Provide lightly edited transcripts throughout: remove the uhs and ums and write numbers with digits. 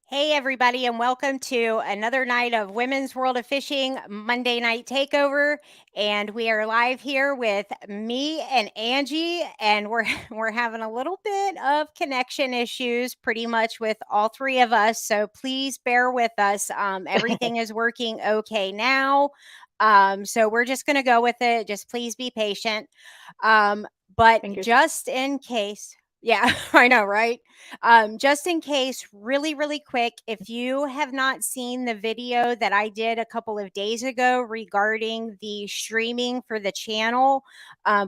Hey, everybody, and welcome to another night of Women's World of Fishing Monday Night Takeover. And we are live here with me and Angie, and we're we're having a little bit of connection issues, pretty much with all three of us. So please bear with us. Everything is working okay now. So we're just going to go with it. Just please be patient. But Fingers. just in case, yeah, I know, right? Just in case, really, really quick, if you have not seen the video that I did a couple of days ago regarding the streaming for the channel,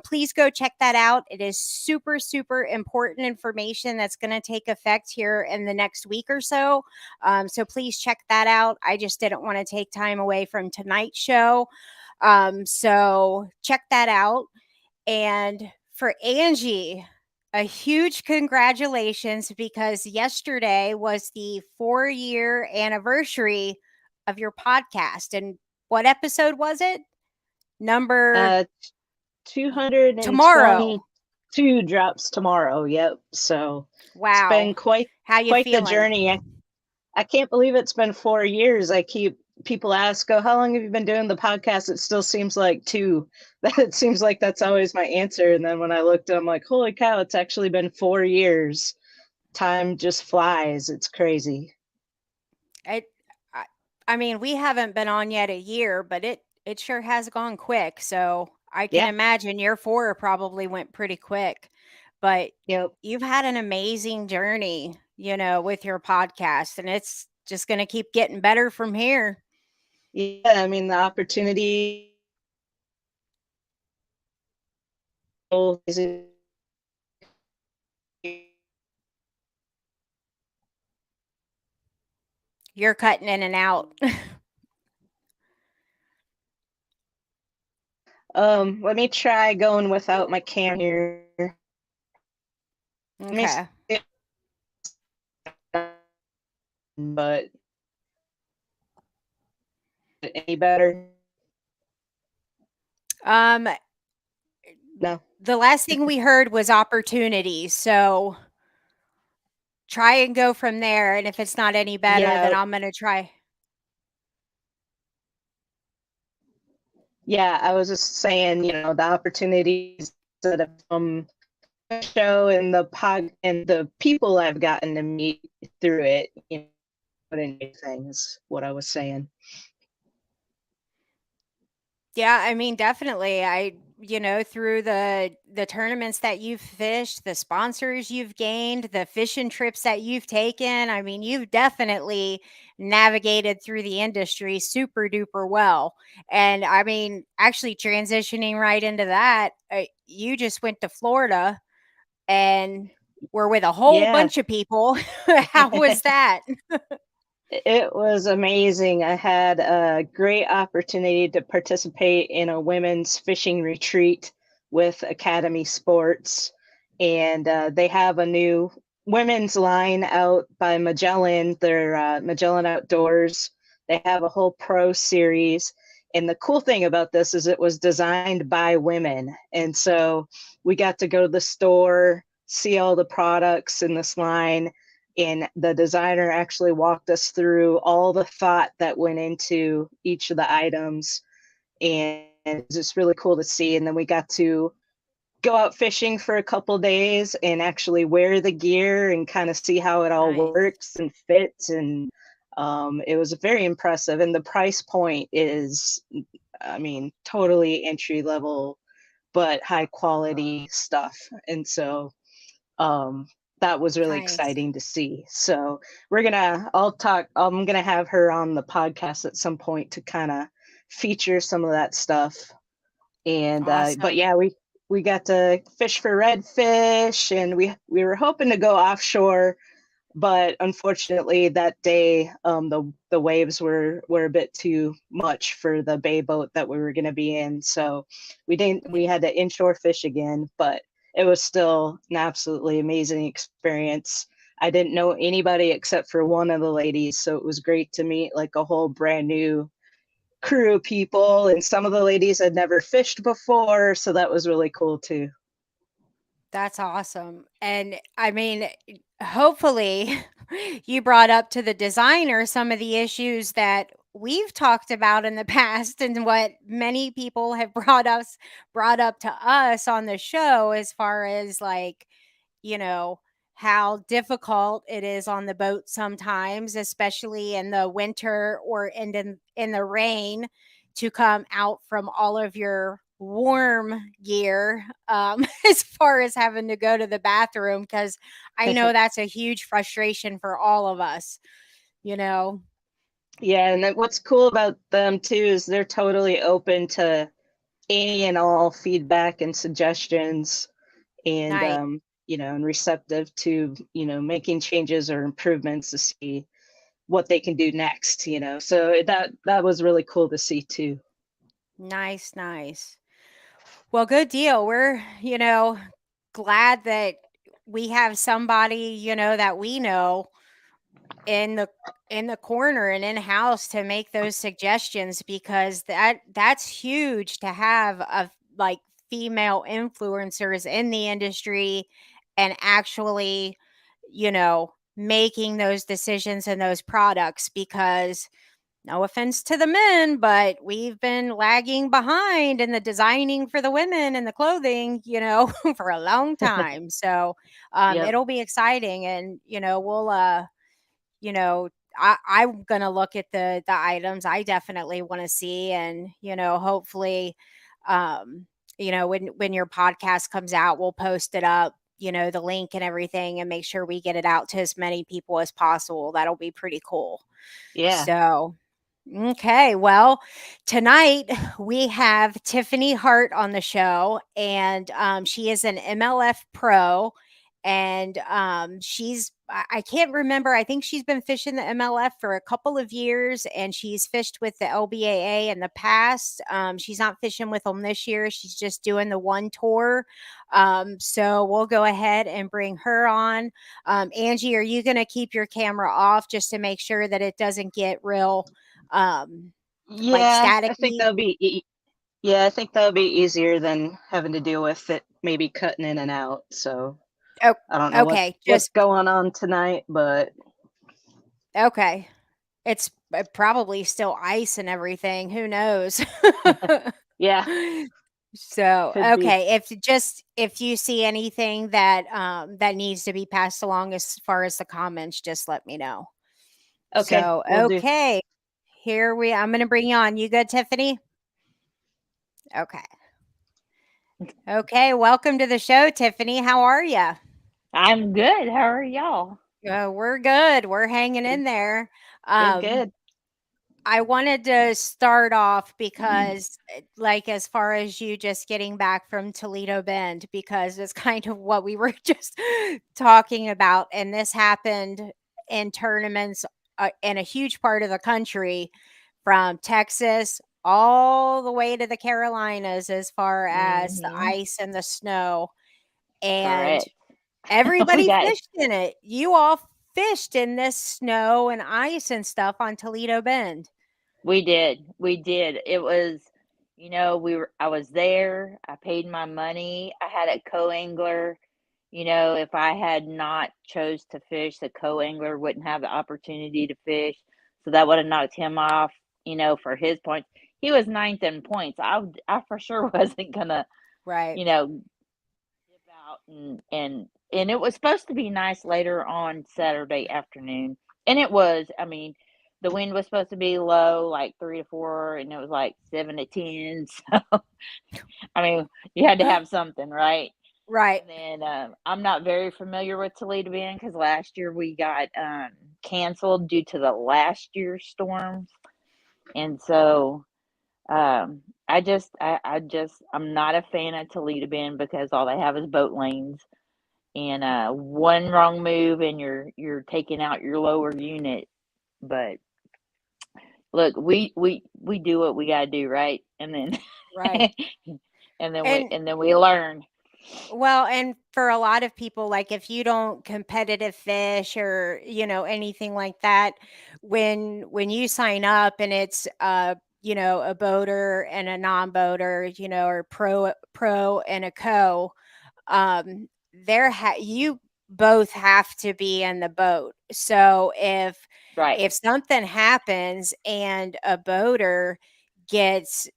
please go check that out. It is super, super important information that's going to take effect here in the next week or so. So please check that out. I just didn't want to take time away from tonight's show. So check that out. And for Angie, a huge congratulations because yesterday was the 4-year anniversary of your podcast. And what episode was it? Number Uh, tomorrow. 222 drops tomorrow. Yep. So it's been Wow. quite How you quite the feeling? journey. I can't believe it's been 4 years. People ask, "Oh, how long have you been doing the podcast?" It still seems like two. That seems like that's always my answer. And then when I looked, I'm like, "Holy cow! It's actually been 4 years. Time just flies. It's crazy." It, I, I mean, we haven't been on yet a year, but it sure has gone quick. So I can Yeah. imagine your 4 probably went pretty quick. But Yep. you've had an amazing journey, with your podcast, and it's just going to keep getting better from here. Yeah. I mean, the opportunity is. You're cutting in and out. Let me try going without my camera here. Let me Okay. see, but any better? Um, No. the last thing we heard was opportunities. So try and go from there. And if it's not any better, then Yeah, I'm going to try. yeah. I was just saying, the opportunities that have come show and the pod and the people I've gotten to meet through it, what anything is what I was saying. Yeah, I mean, definitely. Through the tournaments that you've fished, the sponsors you've gained, the fishing trips that you've taken, I mean, you've definitely navigated through the industry super duper well. And I mean, actually transitioning right into that, you just went to Florida and were with a whole Yeah. bunch of people. How was that? It was amazing. I had a great opportunity to participate in a women's fishing retreat with Academy Sports, and they have a new women's line out by Magellan. They're Magellan Outdoors. They have a whole pro series, and the cool thing about this is it was designed by women, and so we got to go to the store, see all the products in this line, and the designer actually walked us through all the thought that went into each of the items, and it's just really cool to see. And then we got to go out fishing for a couple days and actually wear the gear and kind of see how it all Nice. works and fits, and it was very impressive. And the price point is, I mean, totally entry level but high quality stuff. And so um, that was really Nice. exciting to see. So I'm gonna have her on the podcast at some point to kind of feature some of that stuff. And but Awesome. yeah, we got to fish for redfish, and we were hoping to go offshore, but unfortunately that day the waves were a bit too much for the bay boat that we were going to be in, so we had to inshore fish again, but it was still an absolutely amazing experience. I didn't know anybody except for one of the ladies, so it was great to meet like a whole brand new crew of people, and some of the ladies had never fished before, so that was really cool too. That's awesome. And I mean, hopefully you brought up to the designer some of the issues that we've talked about in the past and what many people have brought up to us on the show as far as like, you know, how difficult it is on the boat sometimes, especially in the winter or in the rain to come out from all of your warm gear as far as having to go to the bathroom because I know that's a huge frustration for all of us, you know. Yeah, and then what's cool about them too is they're totally open to any and all feedback and suggestions, and Nice. and receptive to making changes or improvements to see what they can do next. So that was really cool to see too. Nice, nice. Well, good deal. We're, glad that we have somebody, that we know in the corner and in house to make those suggestions because that's huge to have of like female influencers in the industry and actually making those decisions and those products because no offense to the men, but we've been lagging behind in the designing for the women and the clothing, for a long time. So Yep. it'll be exciting, and we'll you know, I'm gonna look at the items I definitely want to see, and hopefully, um, when your podcast comes out, we'll post it up, the link and everything, and make sure we get it out to as many people as possible. That'll be pretty cool. Yeah. So, okay, well, tonight we have Tiffany Hart on the show, and she is an MLF pro. And I can't remember. I think she's been fishing the MLF for a couple of years, and she's fished with the LBAA in the past. She's not fishing with them this year. She's just doing the one tour. So we'll go ahead and bring her on. Angie, are you going to keep your camera off just to make sure that it doesn't get real um, like Yeah, I think staticky? yeah, I think that'll be easier than having to deal with it maybe cutting in and out. So Oh, I don't know okay. what's Just going on tonight, but okay. It's probably still ice and everything. Who knows? yeah, So, could be. okay, if you see anything that that needs to be passed along as far as the comments, just let me know. Okay, So, we'll do. okay, I'm going to bring you on. You good, Tiffany? Okay. Okay, welcome to the show, Tiffany. How are you? I'm good. How are y'all? We're good. We're hanging Good, in there. good, Um, good. I wanted to start off because, like, as far as you just getting back from Toledo Bend, because it's kind of what we were just talking about. And this happened in tournaments in a huge part of the country from Texas all the way to the Carolinas as far as the Mm-hmm. ice and the snow. And Correct. We everybody got fished in it. You all fished in this snow and ice and stuff on Toledo Bend. we did. We did. It was, I was there. I paid my money. I had a co-angler. If I had not chose to fish, the co-angler wouldn't have the opportunity to fish. So that would have knocked him off, for his points. He was ninth in points. I for sure wasn't gonna, Right. you know, dip out and it was supposed to be nice later on Saturday afternoon. And it was. I mean, the wind was supposed to be low, like 3 to 4, and it was like 7 to 10. So I mean, you had to have something, right? Right. And then I'm not very familiar with Toledo Bend because last year we got canceled due to the last year's storms, and so I'm not a fan of Toledo Bend because all they have is boat lanes, and one wrong move and you're taking out your lower unit. But look, we do what we gotta do, right? And then Right. and then we And and then we learn. well, and for a lot of people, like if you don't competitive fish or, anything like that, when you sign up and it's a boater and a non-boater, or pro and a co, you both have to be in the boat. So Right. if something happens and a boater gets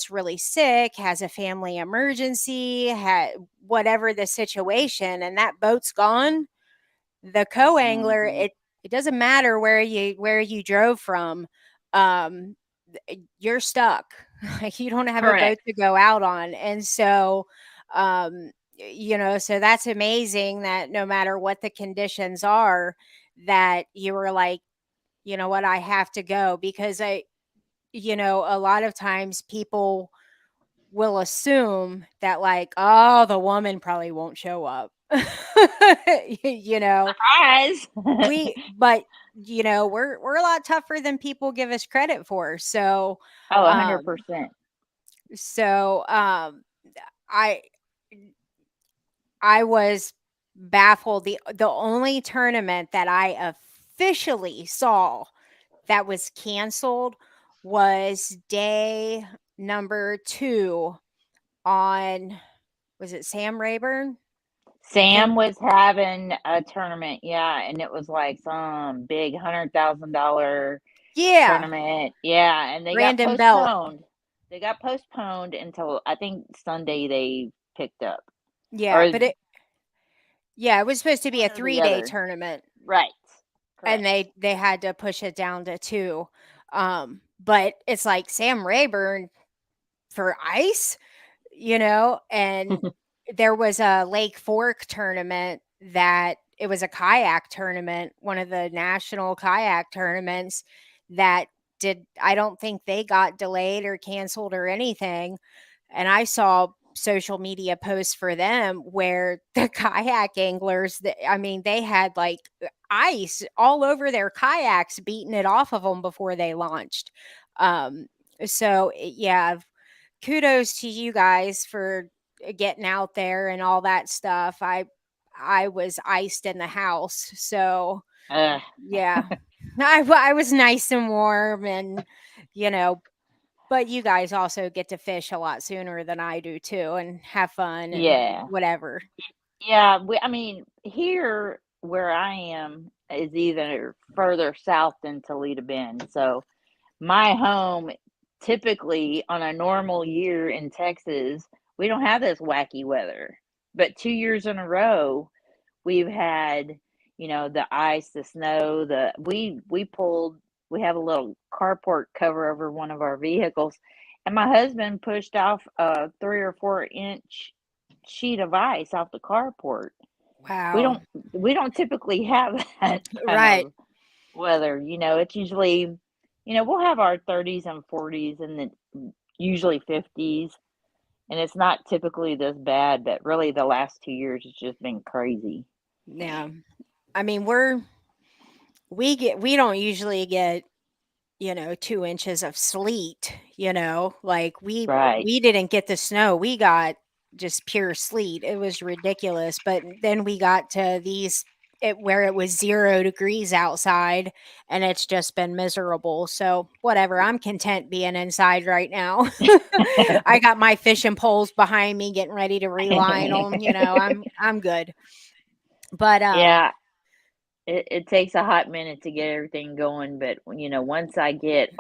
really sick, has a family emergency, whatever the situation, and that boat's gone, the co-angler, Mhm. it doesn't matter where you drove from, um you're stuck. Like, you don't have a boat Correct. to go out on. And so, so that's amazing that no matter what the conditions are, that you were like, you know what, I have to go. Because a lot of times people will assume that, like, oh, the woman probably won't show up. you know, Surprise. but we're a lot tougher than people give us credit for. So, Oh, um, 100%. so I I was baffled. The only tournament that I officially saw that was canceled was day number 2 on, was it Sam Rayburn? I think. Sam was having a tournament, yeah, and it was like some big $100,000 Yeah, tournament. Yeah, and they got Brandon Belt. postponed. They got postponed until I think Sunday they picked up. Yeah, Or but it was supposed to be a one or the 3-day other. tournament, Right. and Correct. they had to push it down to 2. But it's like Sam Rayburn for ice, and there was a Lake Fork tournament, that it was a kayak tournament, one of the national kayak tournaments, that did I don't think they got delayed or canceled or anything. And I saw social media posts for them where the kayak anglers, I mean, they had like ice all over their kayaks, beating it off of them before they launched. Um, yeah, kudos to you guys for getting out there and all that stuff. I was iced in the house, so Ugh. yeah, I was nice and warm, and you know, but you guys also get to fish a lot sooner than I do too, and have fun and Yeah. whatever. Yeah, I mean, here where I am is either further south than Toledo Bend. So my home, typically on a normal year in Texas, we don't have this wacky weather. But 2 years in a row, we've had, the ice, the snow, we have a little carport cover over one of our vehicles, and my husband pushed off a 3 or 4 inch sheet of ice off the carport. We Wow. don't we don't typically have that kind Right. of weather. It's usually, we'll have our 30s and 40s and then usually 50s, and it's not typically this bad, but really the last 2 years it's just been crazy. Yeah. I mean, we don't usually get 2 inches of sleet, like Right. we didn't get the snow. We got just pure sleet. It was ridiculous. But then we got to where it was 0 degrees outside, and it's just been miserable. So whatever. I'm content being inside right now. I got my fishing poles behind me, getting ready to reline them. I'm good. But Yeah, it takes a hot minute to get everything going, but once I get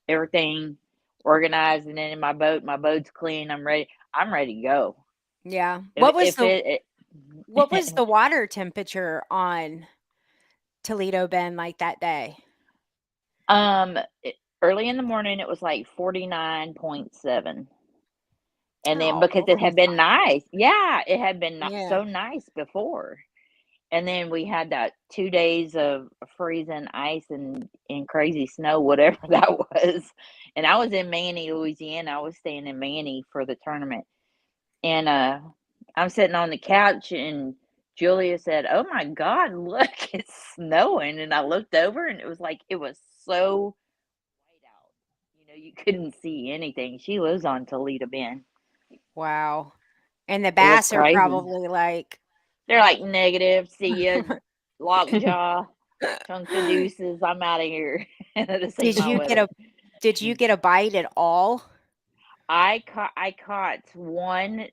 everything organized and then in my boat's clean, I'm ready to go. yeah. If if What was it the water temperature on Toledo Bend like that day? um early in the morning it was like 49.7. And then Oh, because it had okay, been fine. nice. Yeah, it had been Yeah, so nice before. And then we had that 2 days of freezing ice and crazy snow, whatever that was. And I was in Manny, Louisiana. I was staying in Manny for the tournament. And, I'm sitting on the couch and Julia said, "Oh my god, look, it's snowing." And I looked over and it was so white out. You couldn't see anything. She lives on Toledo Bend. wow. And the It was bass are crazy. probably like, They're like, "Negative, see ya, lockjaw, chunks of deuces, I'm out of here." This ain't did my you get weather. a bite at all? I caught one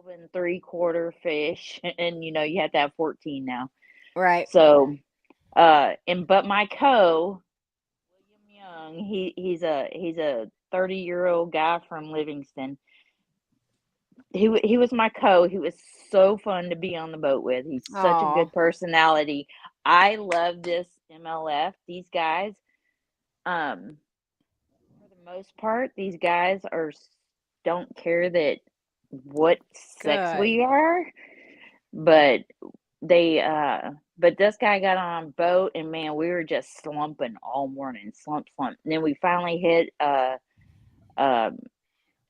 12 3/4 fish, and you have to have 14 now. Right. So, but my William Young, he's a 30-year-old guy from Livingston. He was my He was so fun to be on the boat with. He's such a Oh, good personality. I love this MLF. These guys, um, for the most part, these guys don't care that what sex good. we are, but they but this guy got on a boat, and man, we were just slumping all morning, slump. And then we finally hit uh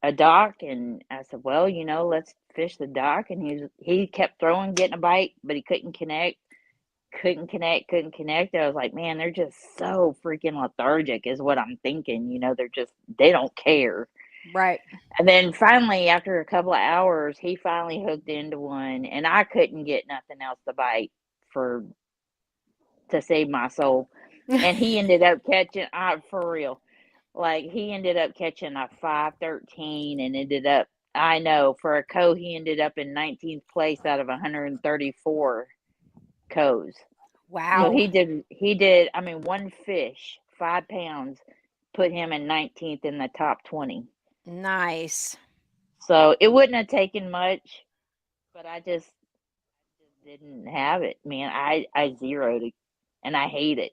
a dock, and I said, well, let's fish the dock. And he kept throwing, getting a bite, but he couldn't connect. I was like, man, they're just so freaking lethargic, is what I'm thinking. They don't care. Right. And then finally, after a couple of hours, he finally hooked into one, and I couldn't get nothing else to bite to save my soul. And he ended up catching, for real, like he ended up catching a 513, and I know, for a he ended up in 19th place out of 134 coes. So Wow. I mean, one fish, 5 pounds, put him in 19th in the top 20. Nice. So it wouldn't have taken much, but I just didn't have it, man. I zeroed it, and I hate it.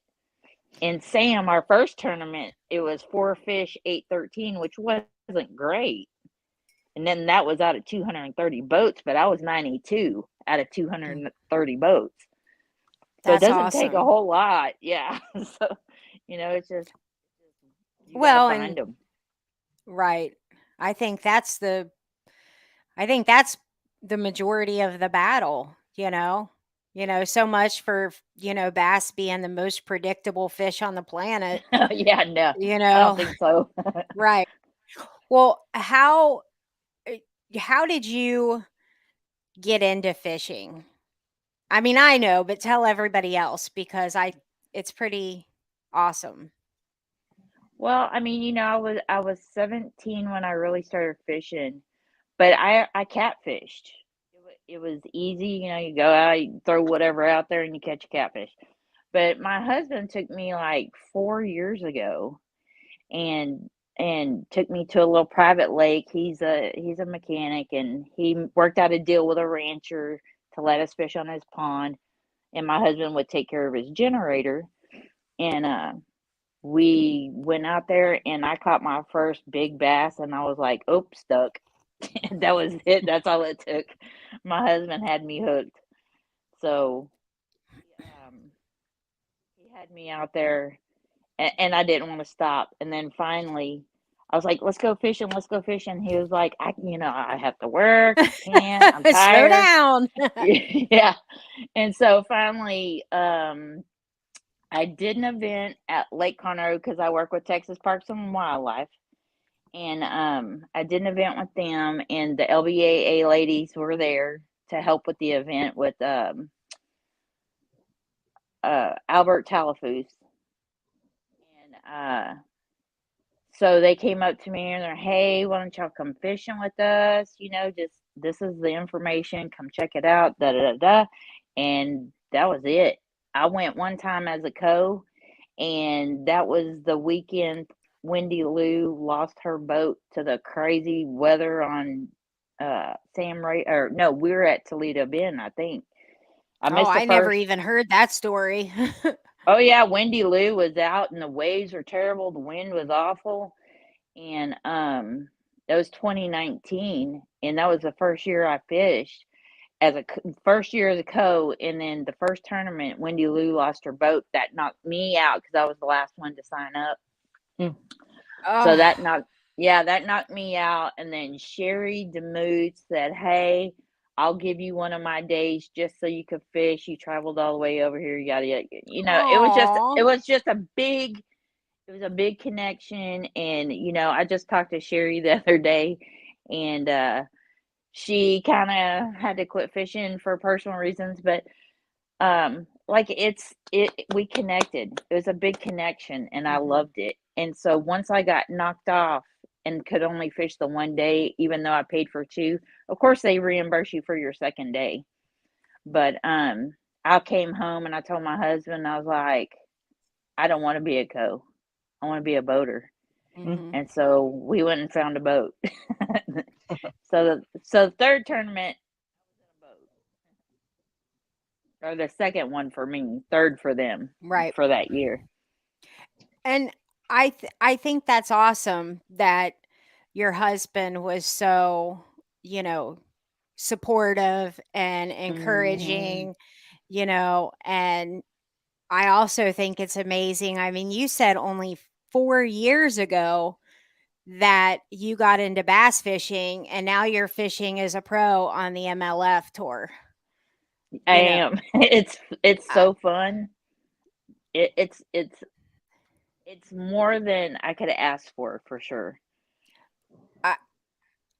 And Sam, our first tournament, it was 4 fish, 813, which wasn't great. And then that was out of 230 boats, but I was 92 out of 230 boats. So it That's doesn't take a awesome. whole lot. Yeah. So, it's just, you got to Well, find and them. right. I think that's the I think that's the majority of the battle, you know. So much for, bass being the most predictable fish on the planet, Yeah, no, you I don't know. think so. Right. Well, uh, how did you get into fishing? I mean, I know, but tell everybody else because it's pretty awesome. Well, I mean, I was 17 when I really started fishing, but I catfished. It was easy, you go out, you throw whatever out there, and you catch a catfish. But my husband took me like 4 years ago, and took me to a little private lake. He's a mechanic, and he worked out a deal with a rancher to let us fish on his pond, and my husband would take care of his generator. And we went out there, and I caught my first big bass, and I was like, "Oh, stuck." That was it. That's all it took. My husband had me hooked. So he had me out there, and I didn't want to stop. And then finally, I was like, "Let's go fishing. Let's go fishing." He was like, I have to work. I can't. I'm Slow tired." down. Yeah. And so finally, I did an event at Lake Conroe because I work with Texas Parks and Wildlife. And I did an event with them, and the LBAA ladies were there to help with the event with Albert Talafus. And so they came up to me, and they're, "Hey, why don't y'all come fishing with us? Just this is the information. Come check it out." Da da da da. And that was it. I went one time as a and that was the weekend Wendy Lou lost her boat to the crazy weather on Sam Ray, or no, we were at Toledo Bend, I think. I Oh, missed the I never first. even heard that story. Oh yeah, Wendy Lou was out, and the waves were terrible, the wind was awful. And that was 2019, and that was the first year I fished first year as a and then the first tournament, Wendy Lou lost her boat. That knocked me out because I was the last one to sign up. So Oh, that knocked me out. And then Sherry Demuth said, "Hey, I'll give you one of my days just so you could fish. You traveled all the way over here, yada yada." It was just aw. a big connection. And I just talked to Sherry the other day, and she kind of had to quit fishing for personal reasons, but like we connected. It was a big connection, and I loved it. And so once I got knocked off and could only fish the one day, even though I paid for two. Of course, they reimburse you for your second day. But I came home and I told my husband, I was like, I don't want to be a co. I want to be a boater. Mhm. And so we went and found a boat. So the third tournament or the second one for me, third for them Right. for that year. And I think that's awesome that your husband was so, you know, supportive and Mm-hmm. encouraging, and I also think it's amazing. I mean, you said only 4 years ago that you got into bass fishing and now you're fishing as a pro on the MLF tour. I You know, am. It's I, so fun. It's more than I could have asked for sure. I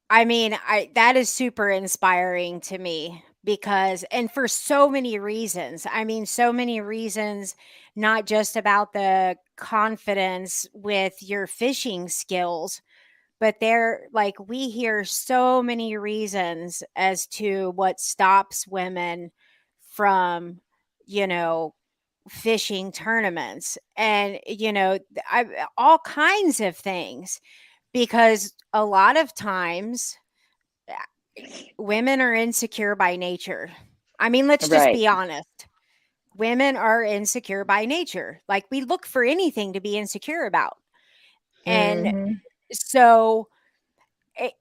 I mean, I that is super inspiring to me because and for so many reasons. I mean, so many reasons, not just about the confidence with your fishing skills, but there like we hear so many reasons as to what stops women from, you know, fishing tournaments and all kinds of things because a lot of times women are insecure by nature. I mean, let's just Right. be honest. Women are insecure by nature. Like we look for anything to be insecure about. And Mm-hmm. so it,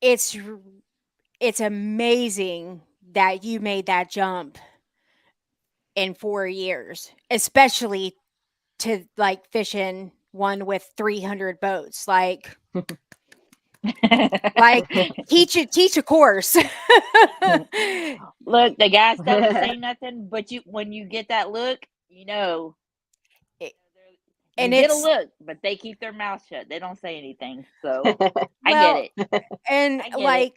it's it's amazing that you made that jump in 4 years, especially to like fishing one with 300 boats. Like teach a course. Look, the guys don't say nothing, but you when you get that look, It- you and get a it's look, but they keep their mouth shut. They don't say anything. So I get well it. and I get it.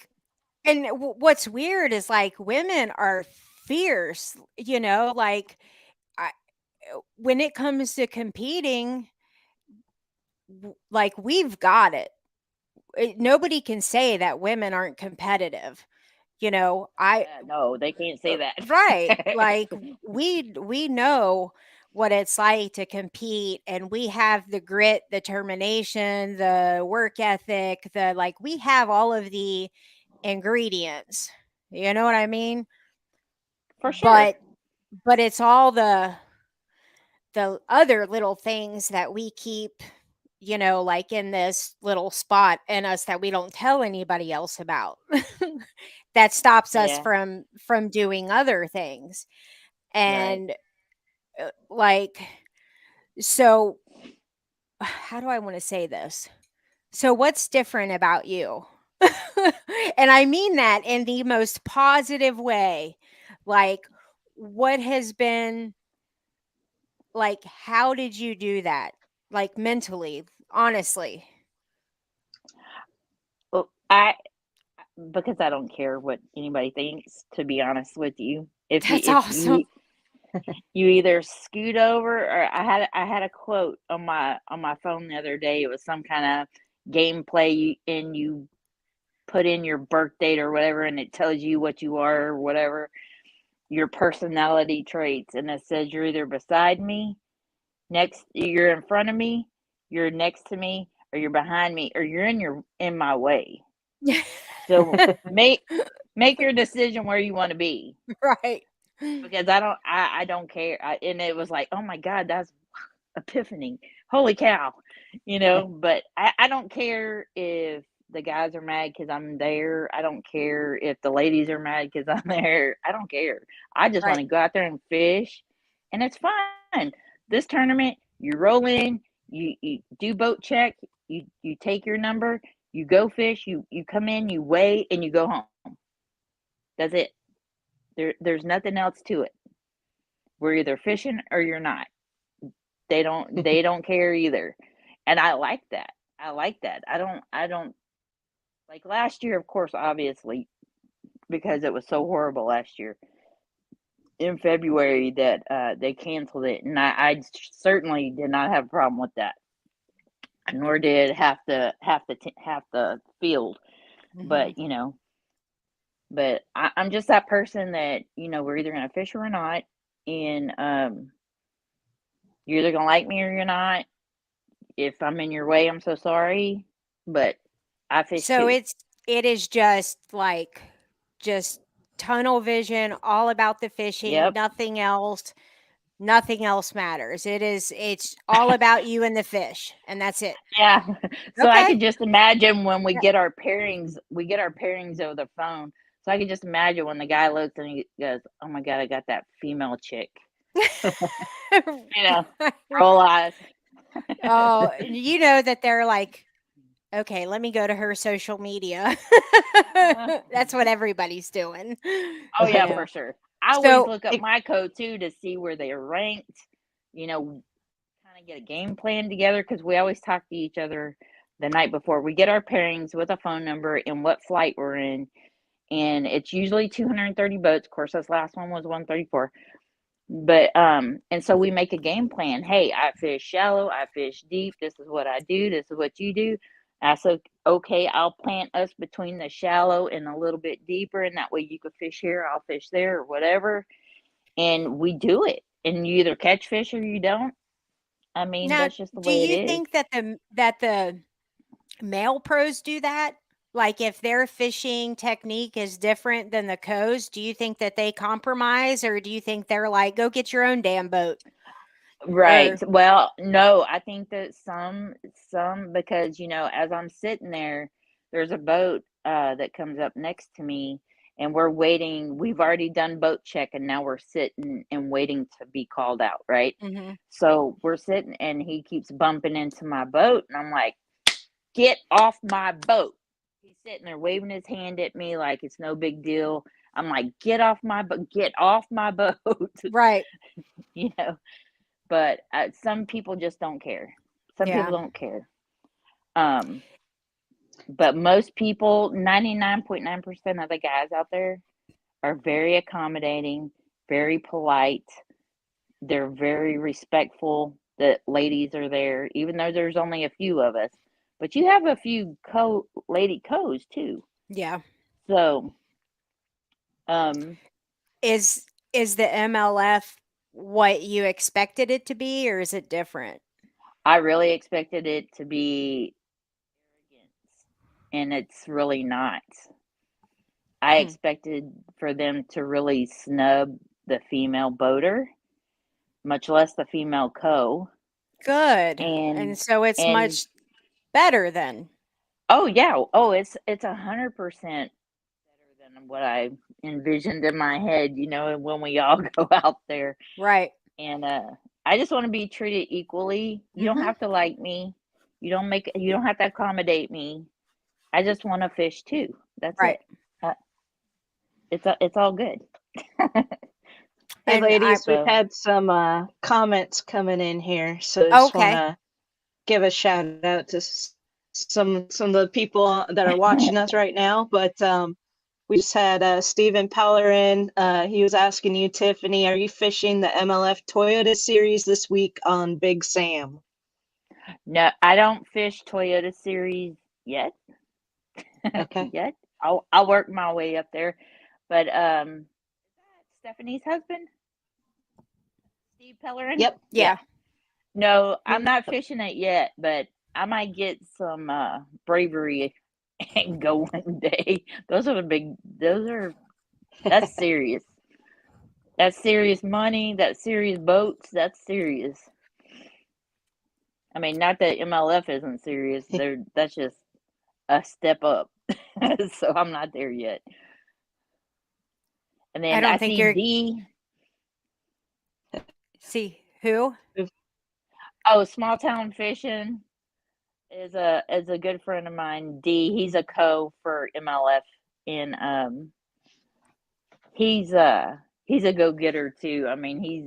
what's weird is like women are fierce, like I, when it comes to competing, like we've got it. Nobody can say that women aren't competitive. I No, they can't say that. right, like we know what it's like to compete and we have the grit, the determination, the work ethic, the like we have all of the ingredients. You know what I mean? For sure. But it's all the other little things that we keep, like in this little spot in us that we don't tell anybody else about. That stops us Yeah. from doing other things. Right. And like so how do I want to say this? So what's different about you? And I mean that in the most positive way. Like what has been like how did you do that? Like mentally, honestly. Well, I because I don't care what anybody thinks, to be honest with you. That's If awesome. you either scoot over or I had a quote on my phone the other day. It was some kind of gameplay and you put in your birth date or whatever and it tells you what you are or whatever, your personality traits, and it says you're either beside me, you're in front of me, you're next to me, or you're behind me, or you're in my way. So make your decision where you want to be Right. because I don't care. And it was like, oh my God, that's epiphany. Holy cow, but I don't care if the guys are mad because I'm there. I don't care if the ladies are mad because I'm there. I don't care. I just want Right. to go out there and fish, and it's fun. This tournament, you roll in, you do boat check, you take your number, you go fish, you come in, you weigh, and you go home. That's it. There's nothing else to it. We're either fishing or you're not. They don't care either. And I like that. I like that. I don't like last year, of course, obviously, because it was so horrible last year in February that they canceled it, and I certainly did not have a problem with that. nor did half the field. Mhm. But but I'm just that person that we're either gonna fish or we're not, and you're either gonna like me or you're not. If I'm in your way, I'm so sorry, but I fish So too. it is just like just tunnel vision, all about the fishing, Yep. nothing else. Nothing else matters. It's all about you and the fish, and that's it. Yeah. So I Okay. could just imagine when we Yeah. get our pairings, over the phone. So I could just imagine when the guy looks and he goes, "Oh my God, I got that female chick." You know, roll eyes. Oh, you know that they're like, okay, let me go to her social media. That's what everybody's doing, Oh you yeah, know. for sure. I always So, look up my code too to see where they're ranked. You know, kind of get a game plan together because we always talk to each other the night before. We get our pairings with a phone number and what flight we're in, and it's usually 230 boats. Of course, this last one was 134. But and so we make a game plan. Hey, I fish shallow, I fish deep. This is what I do. This is what you do. I said, okay, I'll plant us between the shallow and a little bit deeper, and that way you can fish here, I'll fish there, or whatever. And we do it. And you either catch fish or you don't. I mean, now, that's just the do way it you is. think that the male pros do that? Like if their fishing technique is different than the co's, do you think that they compromise, or do you think they're like, go get your own damn boat? Right. Or Well, no, I think that some because as I'm sitting there, there's a boat that comes up next to me and we're waiting. We've already done boat check and now we're sitting and waiting to be called out, right? Mhm. So we're sitting and he keeps bumping into my boat and I'm like, "Get off my boat." He's sitting there waving his hand at me like it's no big deal. I'm like, "Get off my boat. Get off my boat." Right. you know. But some people just don't care. Some people Yeah. don't care. Um, but most people, 99.9% of the guys out there are very accommodating, very polite. They're very respectful that ladies are there, even though there's only a few of us. But you have a few lady co's too. Yeah. So, um, Is the MLF what you expected it to be, or is it different? I really expected it to be arrogance, and it's really not. I Hmm. expected for them to really snub the female boater, much less the female co. Good. And And so it's and much better then. oh yeah, oh it's 100% better than what I envisioned in my head. When we all go out there, Right. and I just want to be treated equally. You don't Mhm. have to like me. You don't have to accommodate me. I just want to fish too. That's Right. it. Uh, it's all good. Hey, And I ladies, we've So had some comments coming in here, so I just want okay. to give a shout out to some of the people that are watching us right now. But we just had Stephen Peller in. He was asking you, Tiffany, are you fishing the MLF Toyota Series this week on Big Sam? no, I don't fish Toyota Series yet. Okay. Yet. I'll work my way up there. But Stephanie's husband, Steve Pellerin? Yep. Yeah. Yeah. No, I'm Yep. not fishing it yet, but I might get some bravery and go one day. That's serious. That's serious money, that's serious boats, that's serious. I mean, not that MLF isn't serious. That's just a step up. So I'm not there yet. And I then I don't think see you're D. see who? Oh, small town fishing is a good friend of mine. D. He's a co for MLF, and he's a go getter too. I mean, he's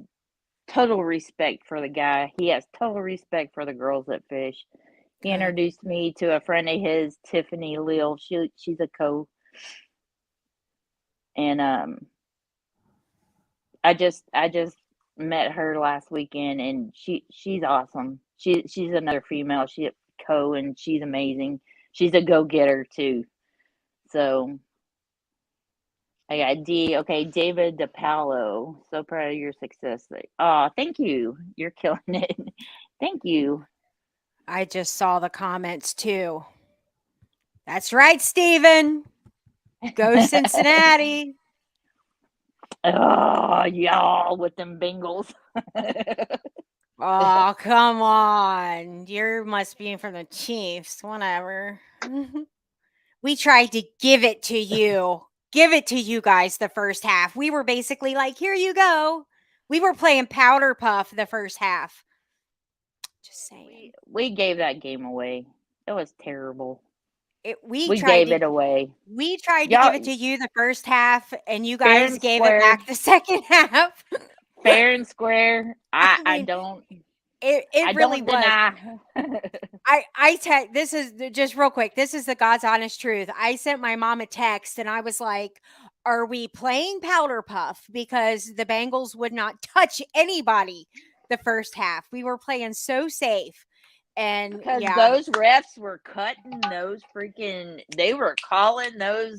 total respect for the guy. He has total respect for the girls that fish. He Good. introduced me to a friend of his, Tiffany Lil. She's a co, and I just met her last weekend, and she's awesome. She's another female. She co, and she's amazing. She's a go-getter too. So I got D. Okay, David DePaolo. So proud of your success. Oh, thank you. You're killing it. Thank you. I just saw the comments too. That's right, Steven. Go Cincinnati. Oh, y'all with them Bengals. Oh, come on. You must be from the Chiefs. Whatever. We tried to give it to you. Give it to you guys the first half. We were basically like, here you go. We were playing powder puff the first half. Just saying. We gave that game away. It was terrible. We We tried gave to it away. we tried to give Y'all it to you the first half, and you fair guys and gave it square. back the second half. Fair and square. I I mean, don't it really don't was. deny. This is just real quick. This is the God's honest truth. I sent my mom a text and I was like, "Are we playing powder puff?" Because the Bengals would not touch anybody the first half. We were playing so safe, and Because yeah, those refs were cutting those freaking. They were calling those.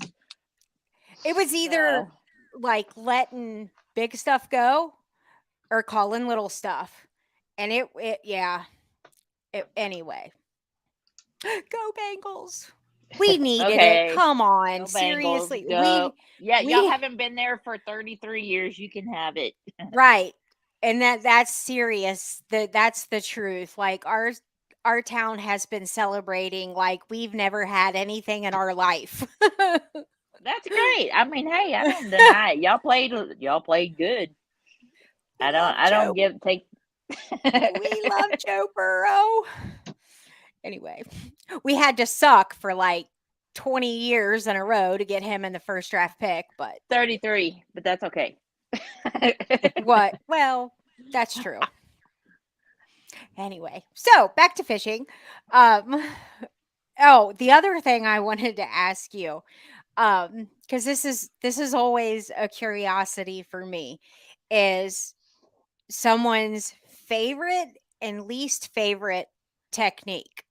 it was either like letting big stuff go or calling little stuff, and yeah. Anyway, go Bengals. We needed it. Okay. Come on, Go Bengals. seriously. Go. Yeah, y'all We haven't been there for 33 years. You can have it. right. And that's serious. That's the truth. Like our town has been celebrating like we've never had anything in our life. That's great. I mean, hey, I don't deny it. Y'all played good. I don't take We love Joe Burrow. Anyway, we had to suck for like 20 years in a row to get him in the first draft pick, but 33, but that's okay. what? Well, that's true. Anyway, so back to fishing. Oh, the other thing I wanted to ask you, because this is always a curiosity for me, is someone's favorite and least favorite technique.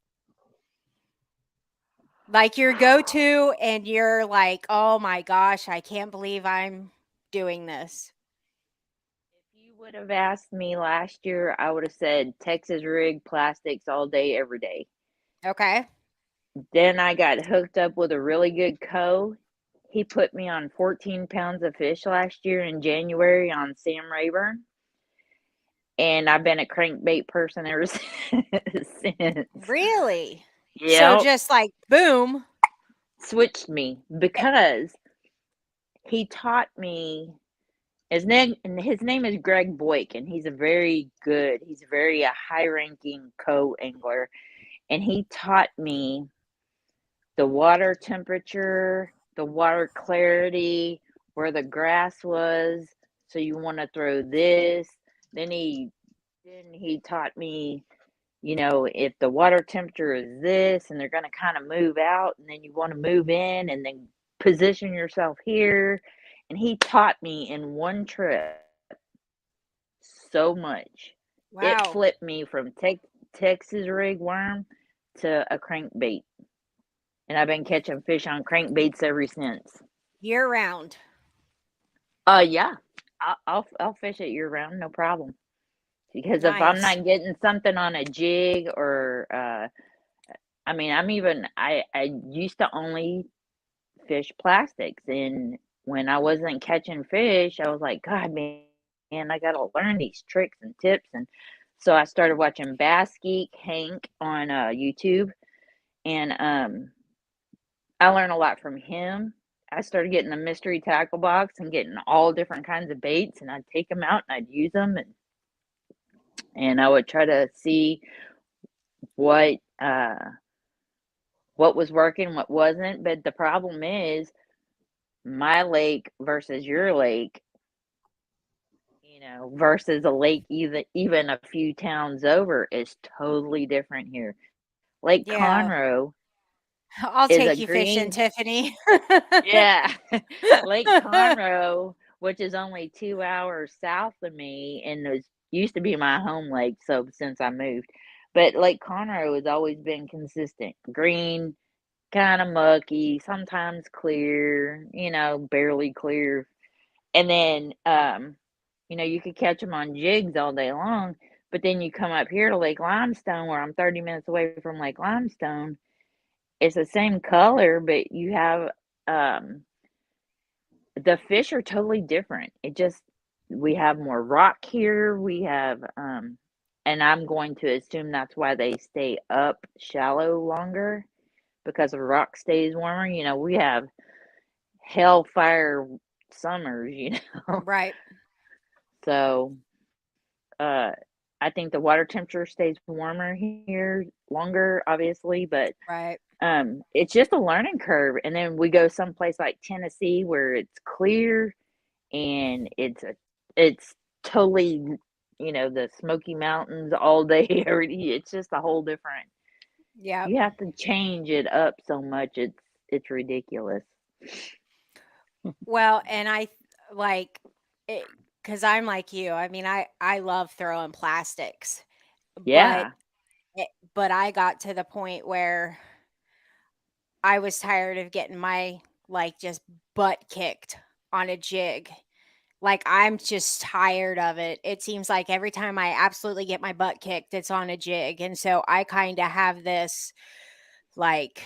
Like your go-to, and you're like, oh my gosh, I can't believe I'm doing this. If you would have asked me last year, I would have said Texas rig plastics all day, every day. Okay. Then I got hooked up with a really good co. He put me on 14 pounds of fish last year in January on Sam Rayburn. And I've been a crankbait person ever since. Really? So Yep. just like boom. Switched me because he taught me his name is Greg Boyk, and he's a very high ranking co-angler, and he taught me the water temperature, the water clarity, where the grass was, so you want to throw this. Then he taught me, if the water temperature is this and they're going to kind of move out, and then you want to move in and then position yourself here. And he taught me in one trip so much. It Wow. flipped me from Texas rig worm to a crankbait. And I've been catching fish on crankbaits ever since. Year round. Yeah. I'll fish it year round, no problem. Because if I'm Nice. not getting something on a jig, or I mean, I used to only fish plastics, and when I wasn't catching fish, I was like, God, man, I gotta learn these tricks and tips. And so I started watching Bass Geek Hank on YouTube, and I learned a lot from him. I started getting a mystery tackle box and getting all different kinds of baits, and I'd take them out and I'd use them, and I would try to see what was working, what wasn't. But the problem is my lake versus your lake, versus a lake even a few towns over, is totally different here. Lake Yeah. Conroe I'll is a take you fishing, green, Tiffany. yeah, Lake Conroe, which is only 2 hours south of me, and it used to be my home lake. So since I moved, But Lake Conroe has always been consistent. Green, kind of mucky, sometimes clear, barely clear. And then, you could catch them on jigs all day long. But then you come up here to Lake Limestone, where I'm 30 minutes away from Lake Limestone. It's the same color, but you have the fish are totally different. We have more rock here. We have, and I'm going to assume that's why they stay up shallow longer because the rock stays warmer. We have hellfire summers, Right. So, uh, I think the water temperature stays warmer here longer, obviously, but Right. it's just a learning curve. And then we go someplace like Tennessee where it's clear and it's totally, the Smoky Mountains all day. It's just a whole different. Yep. You have to change it up so much. It's ridiculous. Well, and I like it because I'm like you. I mean, I love throwing plastics, but Yeah. but I got to the point where I was tired of getting my like just butt kicked on a jig. Like I'm just tired of it. It seems like every time I absolutely get my butt kicked, it's on a jig. And so I kind of have this like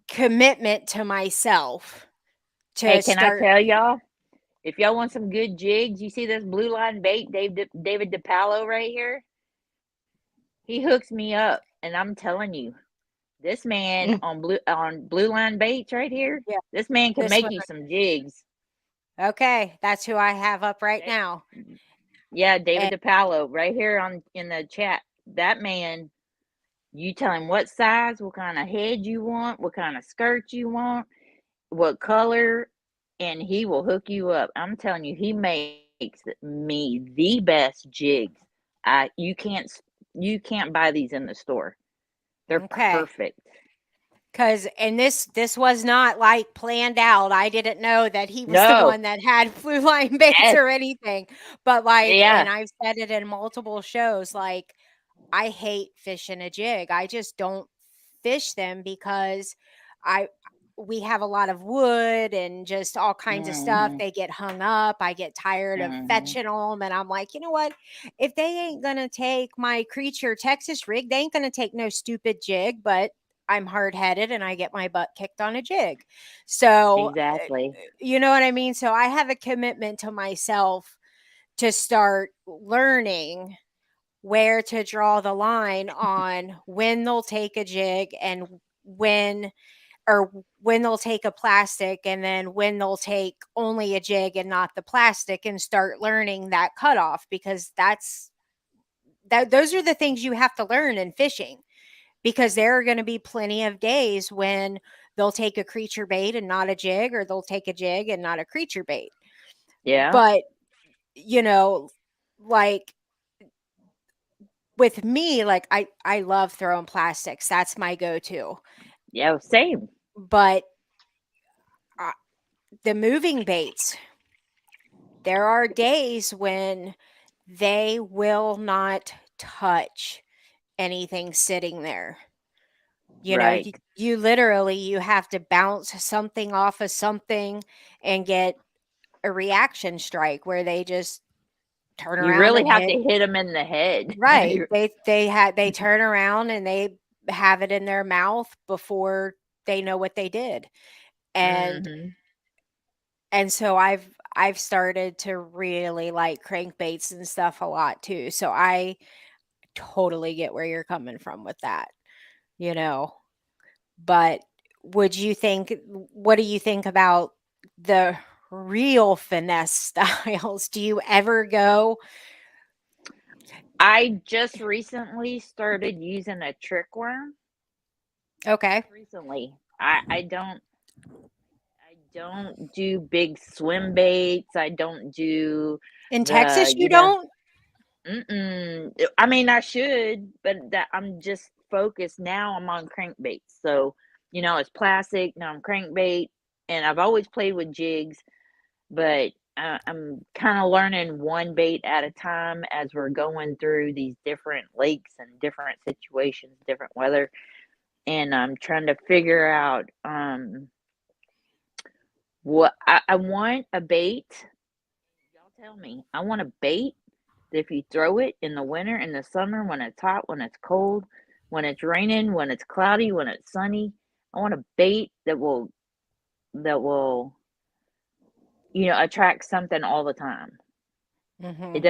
commitment to myself Hey, to can I start. tell y'all? If y'all want some good jigs, you see this blue line bait, David DePalo right here? He hooks me up, and I'm telling you, this man on blue line baits right here, Yeah, this man can the make swimmer. you some jigs. Okay, that's who I have up right Eh, now. Yeah, David And DePalo right here on in the chat. That man, you tell him what size, what kind of head you want, what kind of skirt you want, what color, and he will hook you up. I'm telling you, he makes me the best jigs. You can't buy these in the store. They're okay. perfect. Cause and this was not like planned out. I didn't know that he was the No. one that had blue line baits Yes. or anything. But like, and Yeah. I've said it in multiple shows, like I hate fishing a jig. I just don't fish them because I we have a lot of wood and just all kinds of stuff. Mhm. They get hung up. I get tired of Mhm. fetching them. And I'm like, you know what? If they ain't going to take my Creature Texas rig, they ain't going to take no stupid jig, but I'm hard headed and I get my butt kicked on a jig. So, Exactly. you know what I mean? So I have a commitment to myself to start learning where to draw the line on when they'll take a jig and when or when they'll take a plastic and then when they'll take only a jig and not the plastic and start learning that cutoff because those are the things you have to learn in fishing because there are going to be plenty of days when they'll take a creature bait and not a jig or they'll take a jig and not a creature bait. Yeah. But you know, like with me, like I love throwing plastics. That's my go-to. Yeah. Same. But uh, the moving baits, there are days when they will not touch anything sitting there. You know, Right. you literally you have to bounce something off of something and get a reaction strike where they just turn You around really and have hit. to hit them in the head. Right. They turn around and they have it in their mouth before they know what they did. And Mhm. and so I've started to really like crankbaits and stuff a lot too. So I totally get where you're coming from with that, you know. But would you think what do you think about the real finesse styles? Do you ever go, I just recently started using a trick worm. okay, Just recently. I don't do big swim baits. I don't do in the, Texas you don't? I mean, I should, but that I'm just focused now. I'm on crankbaits. So, it's plastic. Now I'm crankbait, and I've always played with jigs, but I'm kind of learning one bait at a time as we're going through these different lakes and different situations, different weather, and I'm trying to figure out what I want a bait. Y'all tell me. I want a bait that if you throw it in the winter, in the summer, when it's hot, when it's cold, when it's raining, when it's cloudy, when it's sunny, I want a bait that will attract something all the time. Mm-hmm.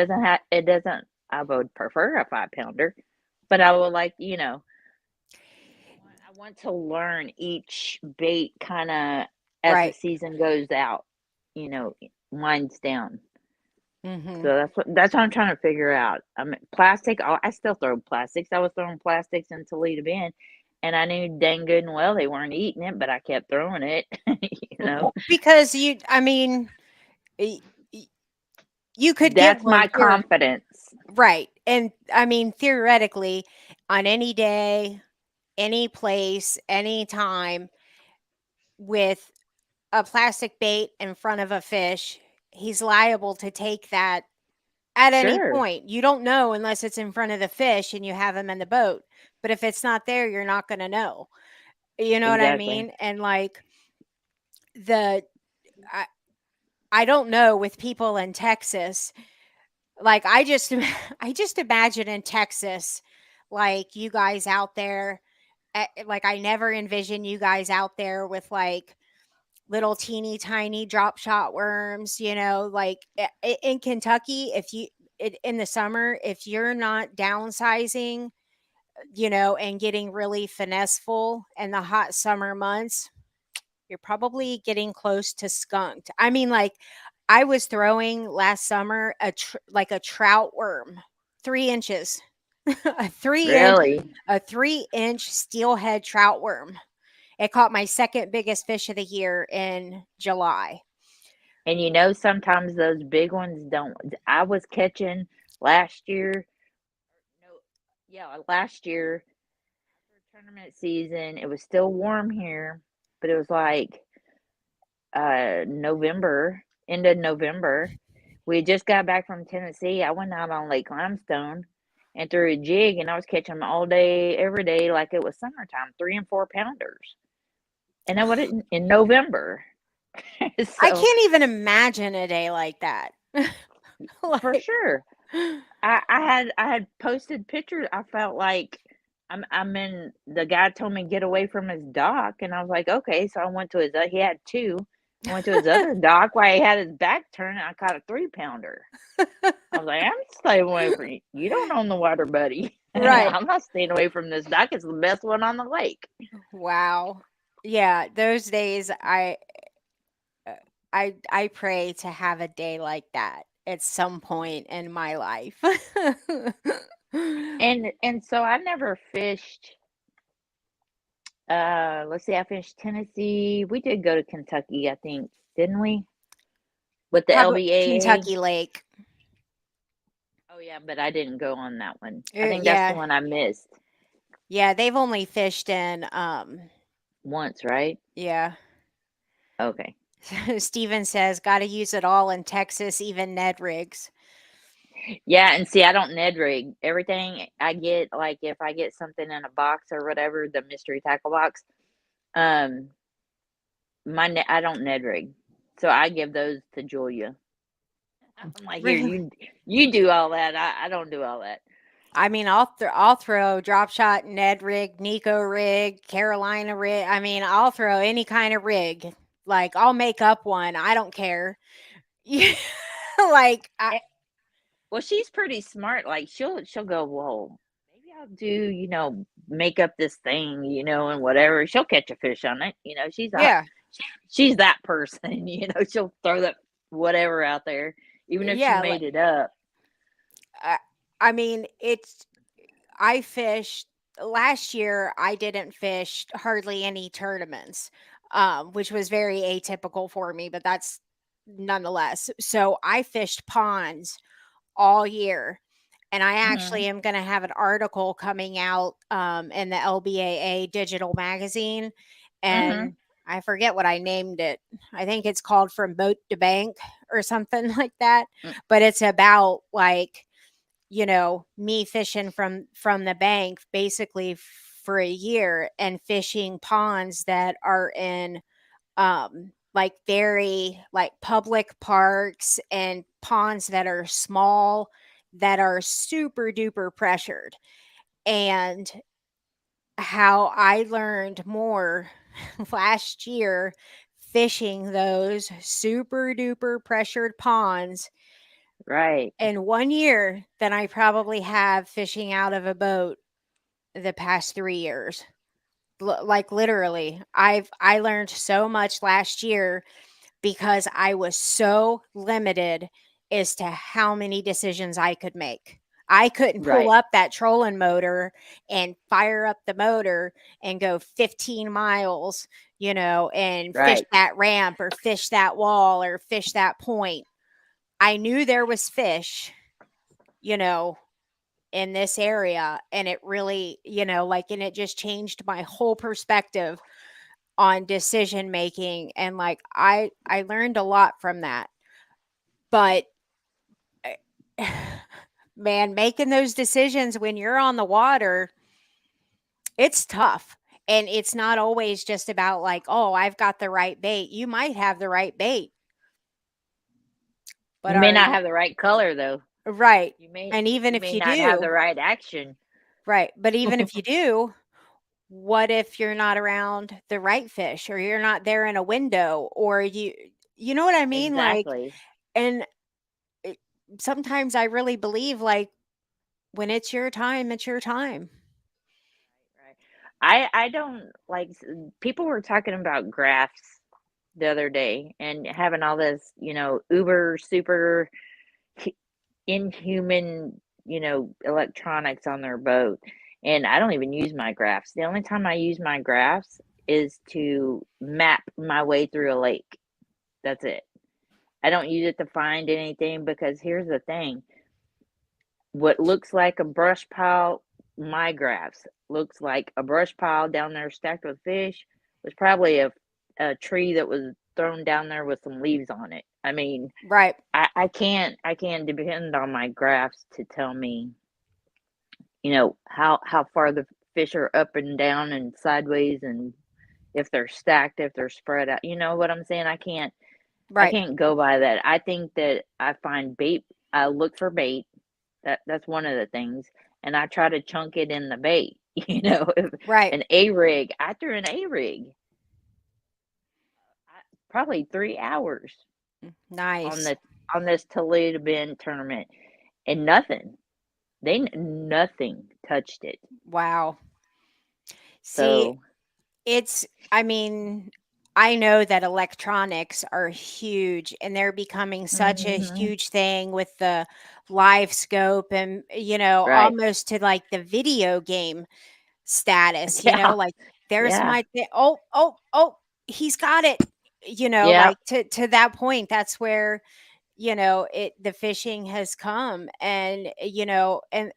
It doesn't I would prefer a 5 pounder, but I would like, I want to learn each bait kind of as the Right. season goes out, you know, winds down. Mm-hmm. So that's what I'm trying to figure out. I mean, plastic. I still throw plastics. I was throwing plastics in Toledo Bend, and I knew dang good and well they weren't eating it, but I kept throwing it. you know, Because I mean, y- y- you could get that's one my here, confidence. right? And I mean, theoretically, on any day, any place, any time, with a plastic bait in front of a fish, he's liable to take that at any Sure, point. You don't know unless it's in front of the fish and you have him in the boat. But if it's not there, you're not going to know. You know what I exactly. mean? And like the I, I don't know with people in Texas. Like I just imagine in Texas, like you guys out there, like I never envision you guys out there with like little teeny tiny drop shot worms, like in Kentucky, if you in the summer, if you're not downsizing, and getting really finesseful in the hot summer months, you're probably getting close to skunked. I mean, like I was throwing last summer like a trout worm, 3 inches, a 3 inch, Really. a 3 inch steelhead trout worm. It caught my second biggest fish of the year in July. And sometimes those big ones don't. I was catching last year. No, yeah, last year for tournament season. It was still warm here, but it was like November, end of November. We just got back from Tennessee. I went out on Lake Limestone and threw a jig, and I was catching them all day, every day, like it was summertime, 3 and 4 pounders. And that was in November. I So can't even imagine a day like that. for Like, sure. I had posted pictures. I felt like I'm in. The guy told me get away from his dock, and I was like, okay. So I went to his. He had two. I went to his other dock while he had his back turned. And I caught a 3 pounder. I was like, I'm staying away from you. You don't own the water, buddy. right. I'm not staying away from this dock. It's the best one on the lake. Wow. Yeah, those days I pray to have a day like that at some point in my life. And so I never fished. Let's see. I fished Tennessee. We did go to Kentucky, I think, didn't we? With the How about LBAA. Kentucky Lake? Oh yeah, but I didn't go on that one. I Uh, think that's the yeah. one I missed Yeah, they've only fished in once, right? yeah. Okay. Steven says got to use it all in Texas, even Ned rigs. Yeah, and see, I don't Ned rig. Everything I get, like if I get something in a box or whatever, the mystery tackle box, um, I don't Ned rig, so I give those to Julia. I'm like, here, Really? you do all that. I don't do all that. I mean, I'll throw drop shot, Ned rig, Nico rig, Carolina rig. I mean, I'll throw any kind of rig. Like I'll make up one. I don't care. Yeah, like Eh, Well, she's pretty smart. Like she'll go, well, maybe I'll do, make up this thing, and whatever. She'll catch a fish on it. yeah, She's that person. She'll throw that whatever out there, even if she yeah. made it up. I, I mean, I fished last year. I didn't fish hardly any tournaments, which was very atypical for me, but that's nonetheless. So I fished ponds all year. And I Hmm. actually am going to have an article coming out in the LBAA digital magazine. Hmm. And I forget what I named it. I think it's called From Boat to Bank. or something like that. Mm. But it's about like, me fishing from the bank basically for a year and fishing ponds that are in like very like public parks and ponds that are small, that are super duper pressured. And how I learned more last year fishing those super duper pressured ponds Right. in 1 year than I probably have fishing out of a boat the past 3 years. Like literally, I learned so much last year because I was so limited as to how many decisions I could make. I couldn't pull Right. up that trolling motor and fire up the motor and go 15 miles, and fish Right. that ramp or fish that wall or fish that point. I knew there was fish, you know, in this area, and it really, and it just changed my whole perspective on decision making, and like I learned a lot from that. But man, making those decisions when you're on the water, it's tough. And it's not always just about like, oh, I've got the right bait. You might have the right bait, but You may are not you have the right color though. right? You may And even you if may you not have the do, right action. right? But even if you do, what if you're not around the right fish, or you're not there in a window, or you know what I mean? Like, Exactly. and it, sometimes I really believe like when it's your time, it's your time. Right. I don't like people were talking about graphs the other day and having all this, uber super hu- inhuman, electronics on their boat. And I don't even use my graphs. The only time I use my graphs is to map my way through a lake. That's it. I don't use it to find anything because here's the thing. What looks like a brush pile, my graphs looks like a brush pile down there stacked with fish was probably a tree that was thrown down there with some leaves on it. I mean, Right. I can't depend on my graphs to tell me, how far the fish are up and down and sideways and if they're stacked, if they're spread out. You know what I'm saying? I Right. can't go by that. I think that I find bait, I look for bait. That's one of the things, and I try to chunk it in the bait. If Right. an A rig, I threw an A rig, probably 3 hours on Nice. the on this Toledo Bend tournament, and nothing touched it. Wow. See, So I mean, I know that electronics are huge and they're becoming such a mhm, huge thing with the live scope and, right, almost to like the video game status, yeah, like there's yeah, my oh, oh, oh, he's got it. yeah, Like to that point, that's where the fishing has come. And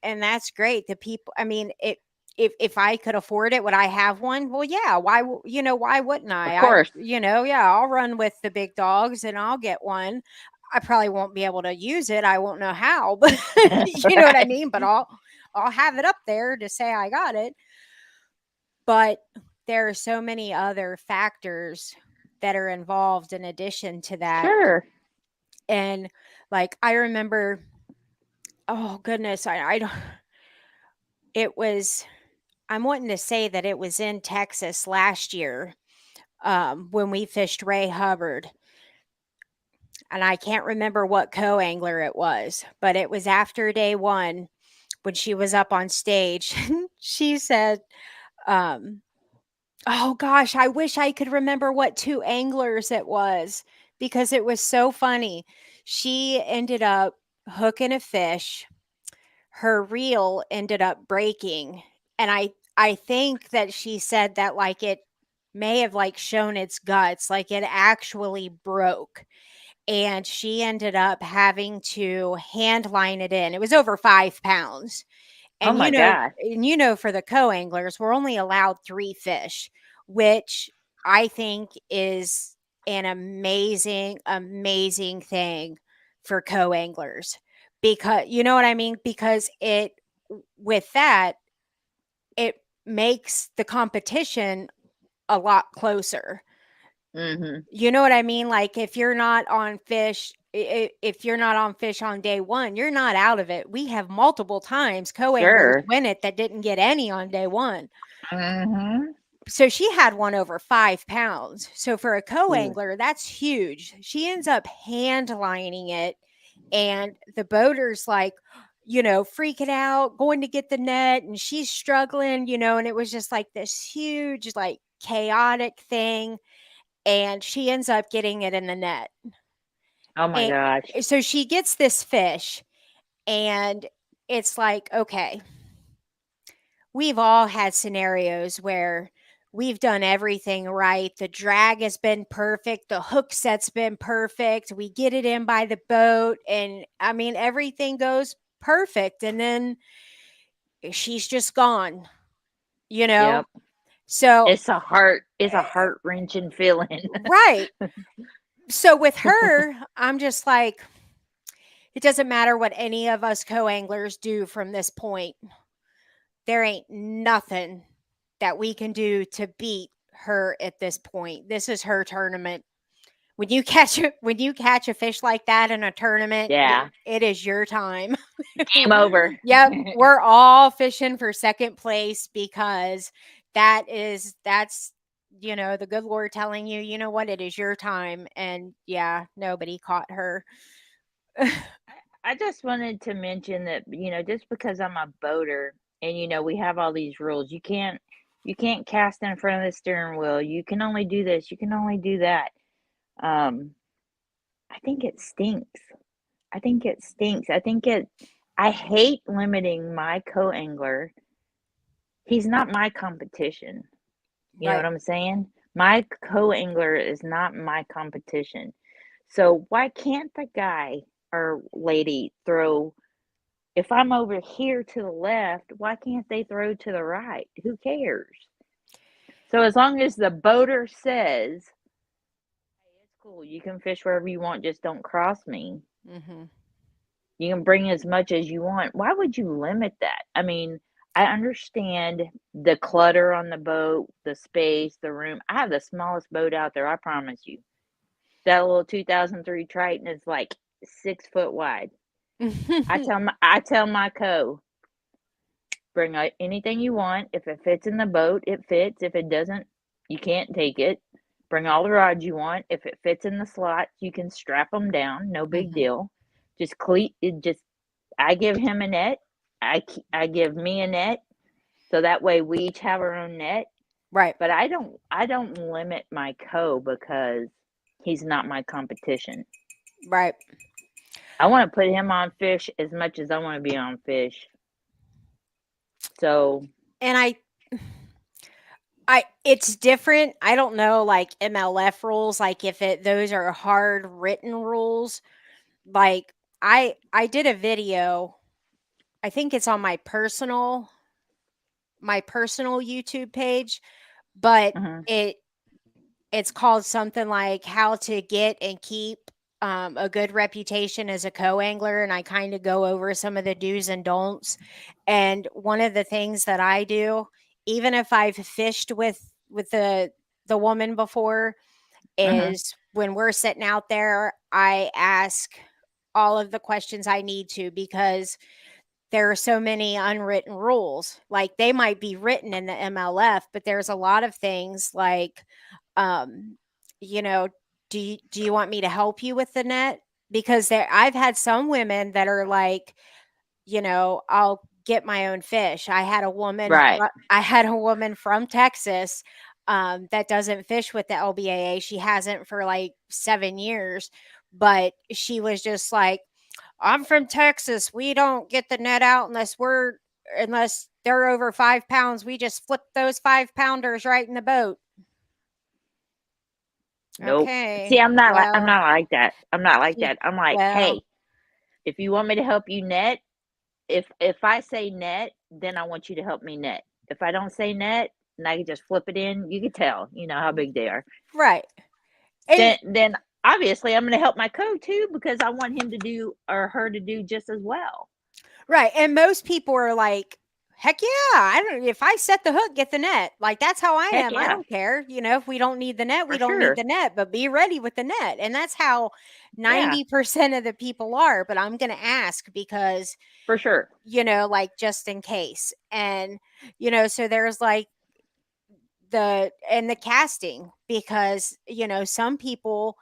and that's great. The people, I mean, it if I could afford it, would I have one? Well, yeah, why wouldn't of I course, yeah, I'll run with the big dogs and I'll get one. I probably won't be able to use it, I won't know how, but you know what I right, mean. But I'll have it up there to say I got it. But there are so many other factors that are involved in addition to that. sure. And like I remember, oh goodness, I don't, it was, I'm wanting to say that it was in Texas last year, when we fished Ray Hubbard. And I can't remember what co-angler it was, but it was after day one when she was up on stage. She said, um, oh gosh, I wish I could remember what two anglers it was because it was so funny. She ended up hooking a fish. Her reel ended up breaking, and I think that she said that like it may have like shown its guts, like it actually broke, and she ended up having to hand line it in. It was over 5 pounds. Oh And my god. for the co-anglers, we're only allowed 3 fish, which I think is an amazing, amazing thing for co-anglers, because you know what I mean? Because with that, it makes the competition a lot closer. Mm-hmm. You know what I mean? Like if you're not on fish, if you're not on fish on day one, you're not out of it. We have multiple times co-anglers Sure. win it that didn't get any on day one. Mm-hmm. So she had one over 5 pounds. So for a Ooh. co-angler, that's huge. She ends up hand lining it, and the boater's like, freaking out, going to get the net, and she's struggling, and it was just like this huge, like chaotic thing. And she ends up getting it in the net. Oh my And gosh. so she gets this fish, and it's like, okay, we've all had scenarios where we've done everything right. The drag has been perfect. The hook set's been perfect. We get it in by the boat. And I mean, everything goes perfect. And then she's just gone, you know? Yep. So, It's a heart-wrenching feeling. right. So with her, I'm just like, it doesn't matter what any of us co anglers do from this point. There ain't nothing that we can do to beat her at this point. This is her tournament. When you catch a fish like that in a tournament, Yeah. it is your time. Game over. Yep, we're all fishing for second place, because that's the good Lord telling you, you know what, it is your time. And yeah, nobody caught her. I just wanted to mention that, just because I'm a boater and we have all these rules. You can't cast in front of the steering wheel. You can only do this, you can only do that. Um I think it stinks. I think it stinks. I hate limiting my co-angler. He's not my competition. You know what Right. I'm saying? My co-angler is not my competition. So why can't the guy or lady throw, if I'm over here to the left, why can't they throw to the right? Who cares? So as long as the boater says, hey, it's cool, you can fish wherever you want, just don't cross me. Hmm. You can bring as much as you want. Why would you limit that? I mean, I understand the clutter on the boat, the space, the room. I have the smallest boat out there, I promise you. That little 2003 Triton is like 6 foot wide. I tell my co, bring out anything you want. If it fits in the boat, it fits. If it doesn't, you can't take it. Bring all the rods you want. If it fits in the slot, you can strap them down. No big Hmm. deal. Just cleat. I give him a net. I give me a net, so that way we each have our own net. Right. But I don't limit my co because he's not my competition. Right. I want to put him on fish as much as I want to be on fish. So And it's different. I don't know, like MLF rules, like if those are hard written rules. Like I did a video. I think it's on my personal YouTube page, but uh it's called something like how to get and keep a good reputation as a co-angler, and I kind of go over some of the do's and don'ts. And one of the things that I do, even if I've fished with the woman before, uh is when we're sitting out there, I ask all of the questions I need to, because there are so many unwritten rules. Like they might be written in the MLF, but there's a lot of things like, um, you know, do you want me to help you with the net? Because I've had some women that are like, I'll get my own fish. right. I had a woman from Texas, that doesn't fish with the LBAA. She hasn't for like 7 years, but she was just like, I'm from Texas. We don't get the net out unless they're over 5 pounds. We just flip those 5 pounders right in the boat. Nope. See, Okay. I'm not like that. I'm not like Yeah, that. I'm like, well, hey, if you want me to help you net, if I say net, then I want you to help me net. If I don't say net and I can just flip it in, you can tell, how big they are. right. And then obviously I'm going to help my co too, because I want him to do, or her to do, just as well. right, and most people are like, "Heck yeah, I don't if I set the hook, get the net." Like, that's how I Heck am, I yeah, don't care, if we don't need the net, we for don't need sure. the net, but be ready with the net, and that's how Yeah, 90% of the people are, but I'm gonna ask because, for sure. like, just in case, and, so there's, like, the casting because, some people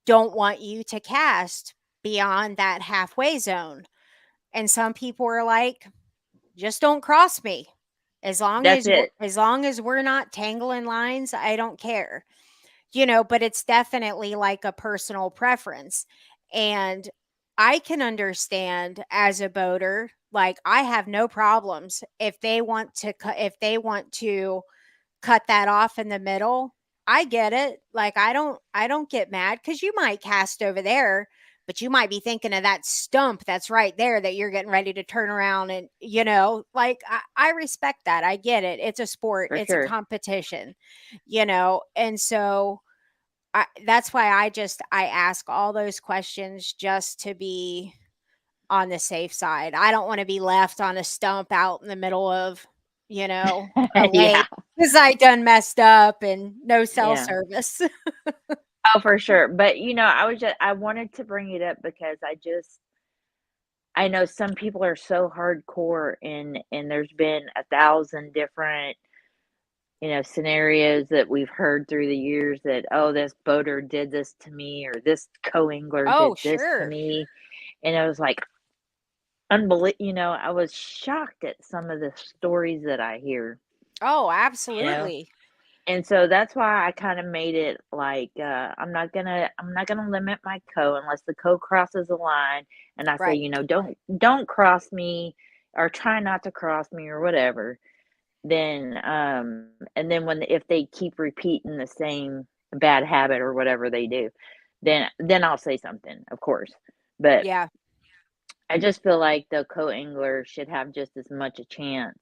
don't want you to cast beyond that halfway zone, and some people are like, just don't cross me. That's it. As long as we're not tangling lines, I don't care. But it's definitely like a personal preference. And I can understand as a boater, like I have no problems if they want to cut that off in the middle. I get it. Like I don't get mad cuz you might cast over there, but you might be thinking of that stump that's right there that you're getting ready to turn around and like I respect that. I get it. It's a sport, For it's a sure. competition, and so that's why I ask all those questions just to be on the safe side. I don't want to be left on a stump out in the middle of, a Yeah, lake because I done messed up and no cell yeah. service. Oh, for sure. But I wanted to bring it up because I know some people are so hardcore, and there's been 1,000 different, scenarios that we've heard through the years that, oh, this boater did this to me, or this co-angler Oh, did this to sure. me. And I was like, I was shocked at some of the stories that I hear, Oh, you know. absolutely. And so that's why I kind of made it like, I'm not gonna limit my co unless the co crosses the line, and I say, Right. don't cross me, or try not to cross me, or whatever. Then and then when if they keep repeating the same bad habit or whatever they do, then I'll say something, of course. But Yeah. I just feel like the co-angler should have just as much a chance,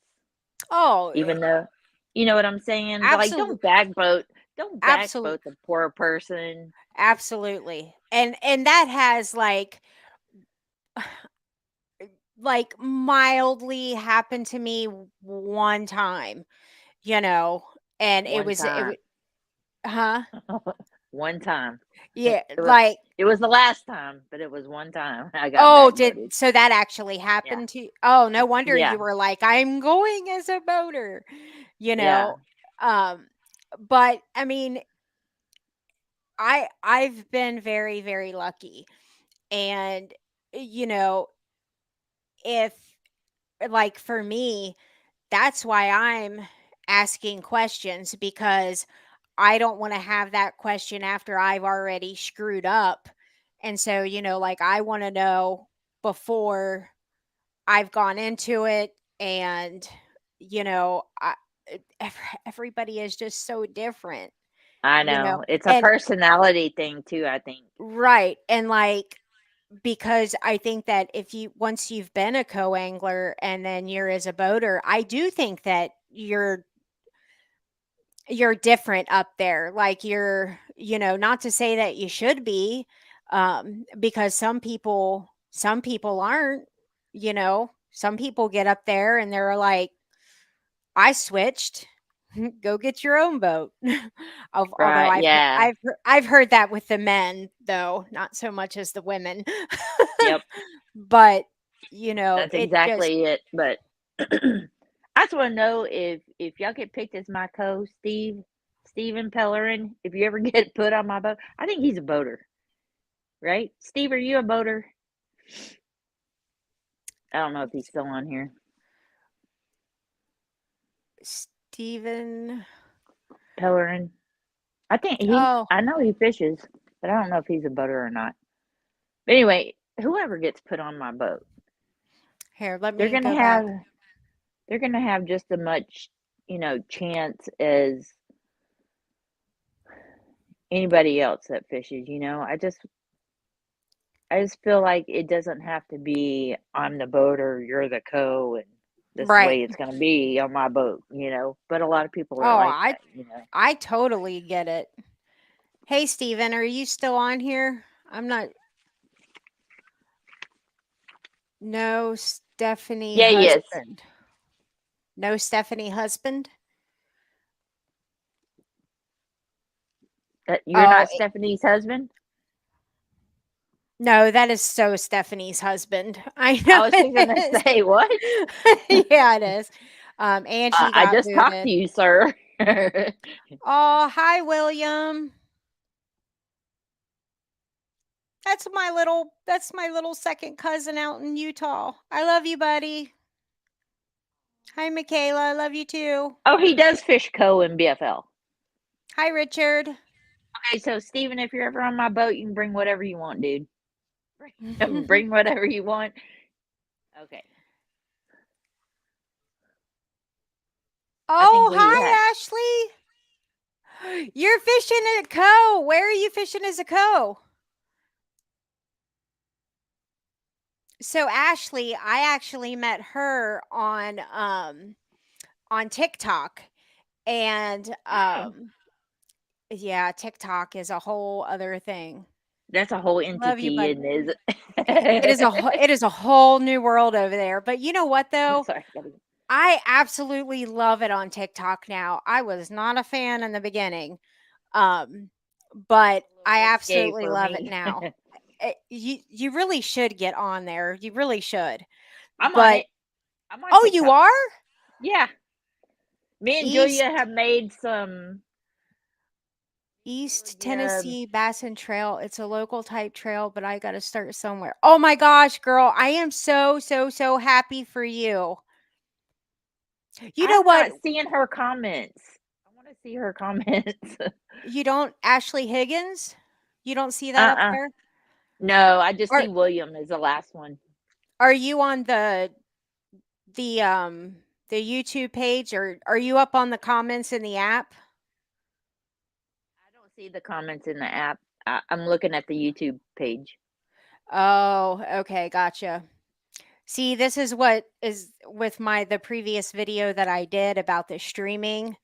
Oh, even though, you know what I'm saying? Like, absolutely. don't Absolutely. backboat the poor person. Absolutely. And that has like mildly happened to me one time, you know, and One it time. was, huh? One time. Yeah, It was like, it was the last time, but it was one time I got oh, did backboated. so that actually Yeah. happened to you? Oh, no wonder Yeah. you were like, "I'm going as a boater," you Yeah. know? Um, but I mean, I've been very, very lucky. And, you know, if like for me, that's why I'm asking questions because I don't want to have that question after I've already screwed up. And so, like I want to know before I've gone into it. And, everybody is just so different, I you know, know. It's a and personality thing too, I think. right. And like, because I think that if you once you've been a co-angler and then you're as a boater, I do think that you're different up there. Like you're, not to say that you should be, because some people aren't, some people get up there and they're like, I switched. Go get your own boat. Although Right. Yeah. I've heard that with the men, though not so much as the women. Yep. But That's it just exactly it. But I just want to know if y'all get picked as my co, Steven Pellerin, if you ever get put on my boat. I think he's a boater, right? Steve, are you a boater? I don't know if he's still on here. Stephen. Pellerin. Oh, I know he fishes, but I don't know if he's a boater or not. But anyway, whoever gets put on my boat, here, let they're me gonna go have back. they're gonna have just as much, chance as anybody else that fishes. I just feel like it doesn't have to be I'm the boater, you're the co, and this is the Right. way it's gonna be on my boat. But a lot of people are Oh, like I that. I totally get it. Hey, Steven, are you still on here? I'm not. No, Stephanie Yeah, yes. husband. No, Stephanie husband. You're Oh, not Stephanie's husband? no, that is so Stephanie's husband. I I know was fixing to it say, what? is. Yeah, it is. Angie I got just talked to booted. you, sir. Oh, hi, William. That's my little second cousin out in Utah. I love you, buddy. Hi, Michaela. I love you too. Oh, he does fish co in BFL. Hi, Richard. Okay, so Steven, if you're ever on my boat, you can bring whatever you want, dude. Bring whatever you want. Okay. I think Oh, we had. hi, Ashley. You're fishing at Co. Where are you fishing as a Co? So Ashley, I actually met her on TikTok, and Oh, yeah, TikTok is a whole other thing. that's a whole Love you, entity, buddy. and is It is a whole new world over there. But you know what though? sorry. Gotta go. I absolutely love it on TikTok now. I was not a fan in the beginning. Um, but A I little risque absolutely for love it me. now. You really should get on there. You really should. I'm on But it. I'm on oh, you TikTok. are? Yeah, me and Julia East have made some. East Julia, Tennessee Bassin Trail. It's a local type trail, but I got to start somewhere. Oh my gosh, girl, I am so happy for you. You know I'm what? not seeing her comments. I want to see her comments. You don't Ashley Higgins? You don't see that up uh there? No, I just Are see William as the last one. are you on the um the YouTube page, or are you up on the comments in the app? I don't see the comments in the app. I'm looking at the YouTube page. Oh, okay, gotcha. See, this is what is with the previous video that I did about the streaming.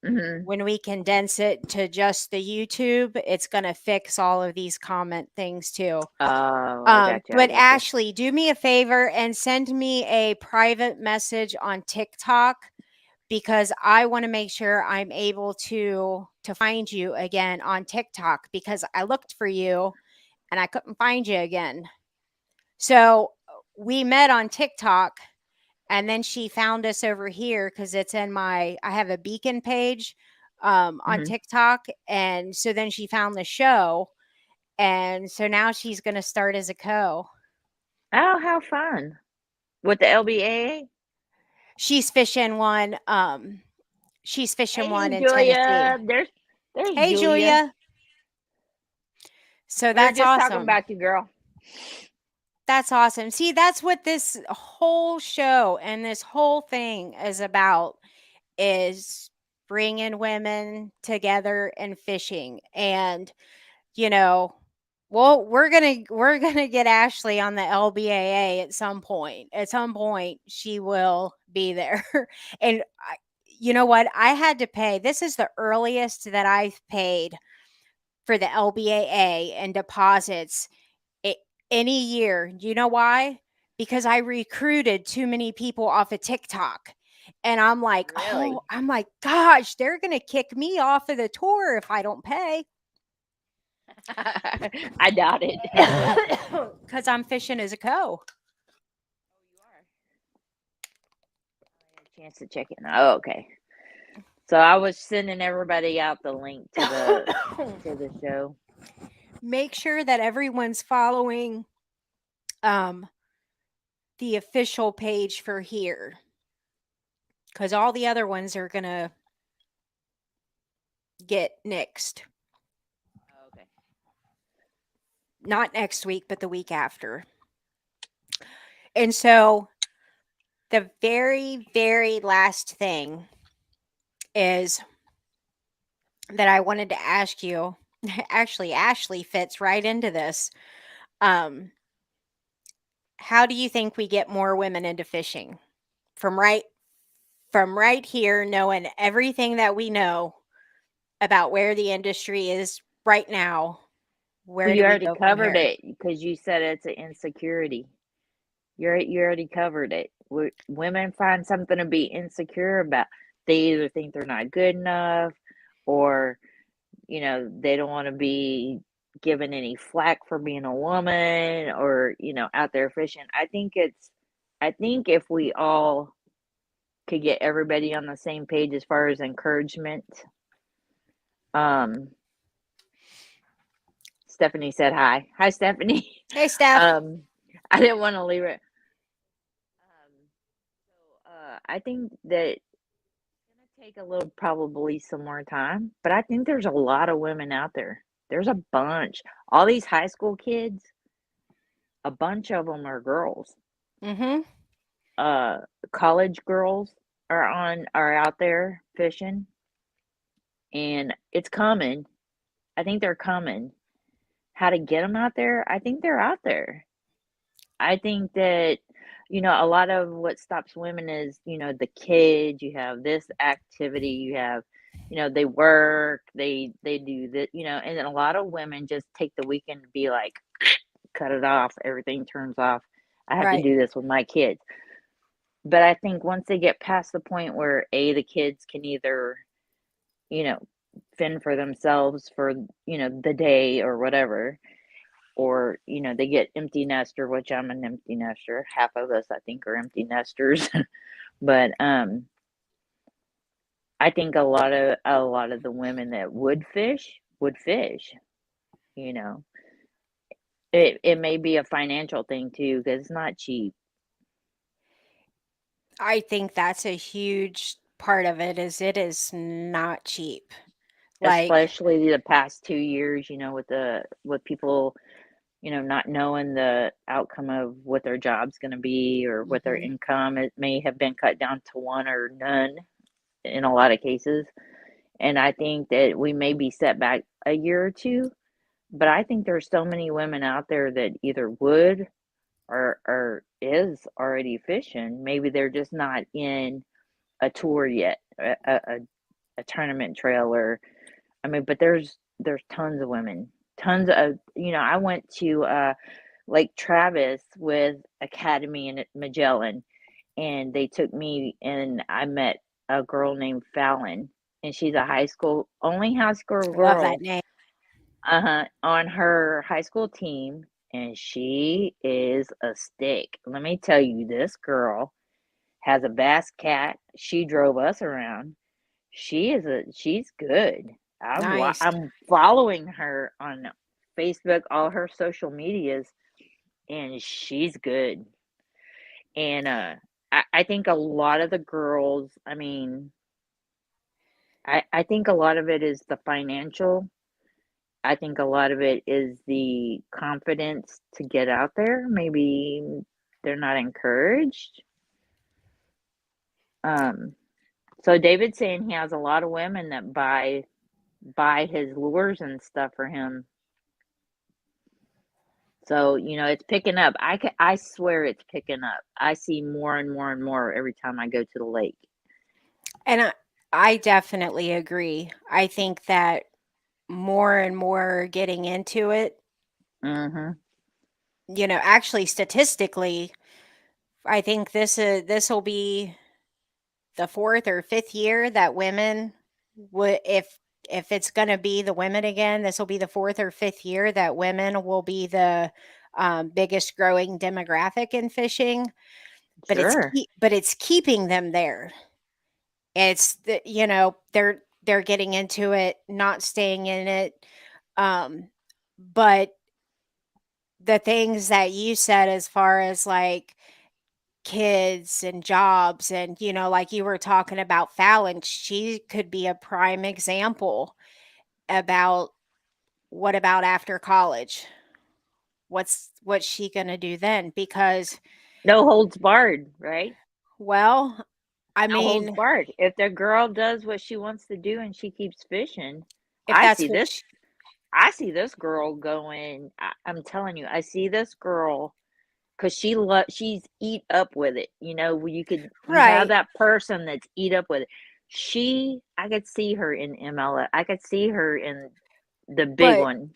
Hmm. When we condense it to just the YouTube, it's going to fix all of these comment things too. Oh, I got you. I But got you. Ashley, do me a favor and send me a private message on TikTok, because I want to make sure I'm able to find you again on TikTok, because I looked for you and I couldn't find you again. So we met on TikTok, and then she found us over here because I have a beacon page on Hmm. TikTok. And so then she found the show. And so now she's going to start as a co. Oh, how fun with the LBAA. She's fishing one. She's fishing Hey, one in Julia. Tennessee. There's Hey, Julia. Julia. So We were that's just talking awesome. about you, girl. That's awesome. See, that's what this whole show and this whole thing is about, is bringing women together and fishing. And, you know, well, we're gonna get Ashley on the LBAA at some point. At some point, she will be there. And you know what? I had to pay. This is the earliest that I've paid for the LBAA and deposits it, any year. You know why? Because I recruited too many people off of TikTok. And Really? I'm like, gosh, they're going to kick me off of the tour if I don't pay. I doubt it. Because I'm fishing as a co. You are. I had a chance to check it. Oh, okay. So I was sending everybody out the link to the show. Make sure that everyone's following um, the official page for here, because all the other ones are going to get nixed. Oh, okay. Not next week, but the week after. And so the very last thing is that I wanted to ask you. Actually, Ashley fits right into this. Um, how do you think we get more women into fishing? From right here, knowing everything that we know about where the industry is right now, Well, where you do we already go from covered here? it because you said it's an insecurity. You already covered it. Women find something to be insecure about. They either think they're not good enough, or they don't want to be given any flack for being a woman, or out there fishing. I think if we all could get everybody on the same page as far as encouragement. Stephanie said hi. Hi, Stephanie. Hey, Steph. I didn't want to leave it. I think that it's gonna take a little, probably some more time, but I think there's a lot of women out there. There's a bunch. All these high school kids, a bunch of them are girls. Mm-hmm. College girls are out there fishing, and it's coming. I think they're coming. How to get them out there? I think they're out there. I think that, a lot of what stops women is, the kids, you have this activity, you have, they work, they do that, and then a lot of women just take the weekend to be like, cut it off, everything turns off. I have to Right. do this with my kids. But I think once they get past the point where the kids can either, you know, fend for themselves for, the day or whatever, or they get empty nester, which I'm an empty nester. Half of us, I think, are empty nesters. But I think a lot of the women that would fish would fish. You know, it may be a financial thing too, because it's not cheap. I think that's a huge part of it is not cheap. Like, Especially the past 2 years, with people, not knowing the outcome of what their job's going to be, or what their mhm. income. It may have been cut down to one or none in a lot of cases. And I think that we may be set back a year or two, but I think there's so many women out there that either would or is already fishing. Maybe they're just not in a tour yet, a tournament trail, or I mean, but there's tons of women, tons of I went to Lake Travis with Academy in Magellan, and they took me, and I met a girl named Fallon, and she's a only high school I love that girl, name. on her high school team, and she is a stick. Let me tell you, this girl has a bass cat. She drove us around. She's good. Nice. I'm following her on Facebook, all her social medias, and she's good. And I think a lot of the girls, I mean, I think a lot of it is the financial. I think a lot of it is the confidence to get out there. Maybe they're not encouraged. Um, so David's saying he has a lot of women that buy his lures and stuff for him. So, it's picking up. I swear it's picking up. I see more and more and more every time I go to the lake. And I definitely agree. I think that more and more are getting into it. Mhm. Actually statistically, I think this will be the fourth or fifth year that women would if it's going to be the women again, this will be the fourth or fifth year that women will be the biggest growing demographic in fishing. But Sure. but it's keeping them there. It's the they're getting into it, not staying in it. But the things that you said as far as like kids and jobs and like you were talking about Fallon, she could be a prime example about what about after college, what's she going to do then, because No holds barred, right? well, I No holds mean, barred. If the girl does what she wants to do and she keeps fishing, if I that's see what this I see this girl going. I'm telling you, I see this girl because she's eat up with it. You have right. that person that's eat up with it. I could see her in MLF. I could see her in The big But one.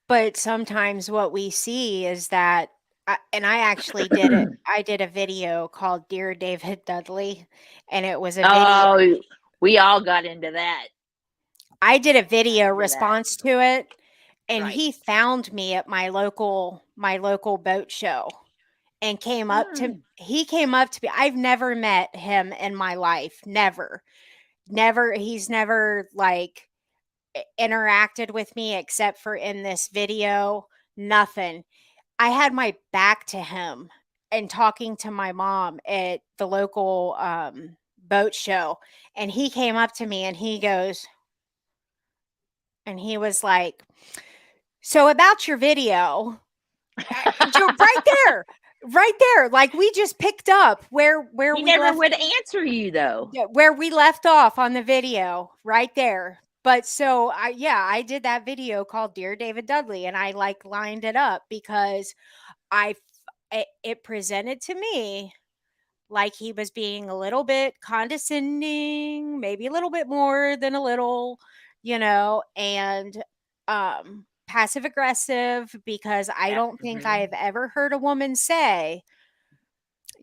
but sometimes what we see is that and I actually did it. I did a video called Dear David Dudley, and it was a video. Oh, we all got into that. I did a Got video into that. response to it, and Right. he found me at my local boat show and came up to he came up to me. I've never met him in my life. Never. Never. He's never like interacted with me except for in this video. Nothing. I had my back to him and talking to my mom at the local boat show, and he came up to me and he goes, and he was like, "So about your video, right there, like we just picked up where He we never left, would answer you though. where we left off on the video, right there." But so I did that video called Dear David Dudley, and I like lined it up because it presented to me like he was being a little bit condescending, maybe a little bit more than a little, and passive aggressive, because I don't think I've ever heard a woman say,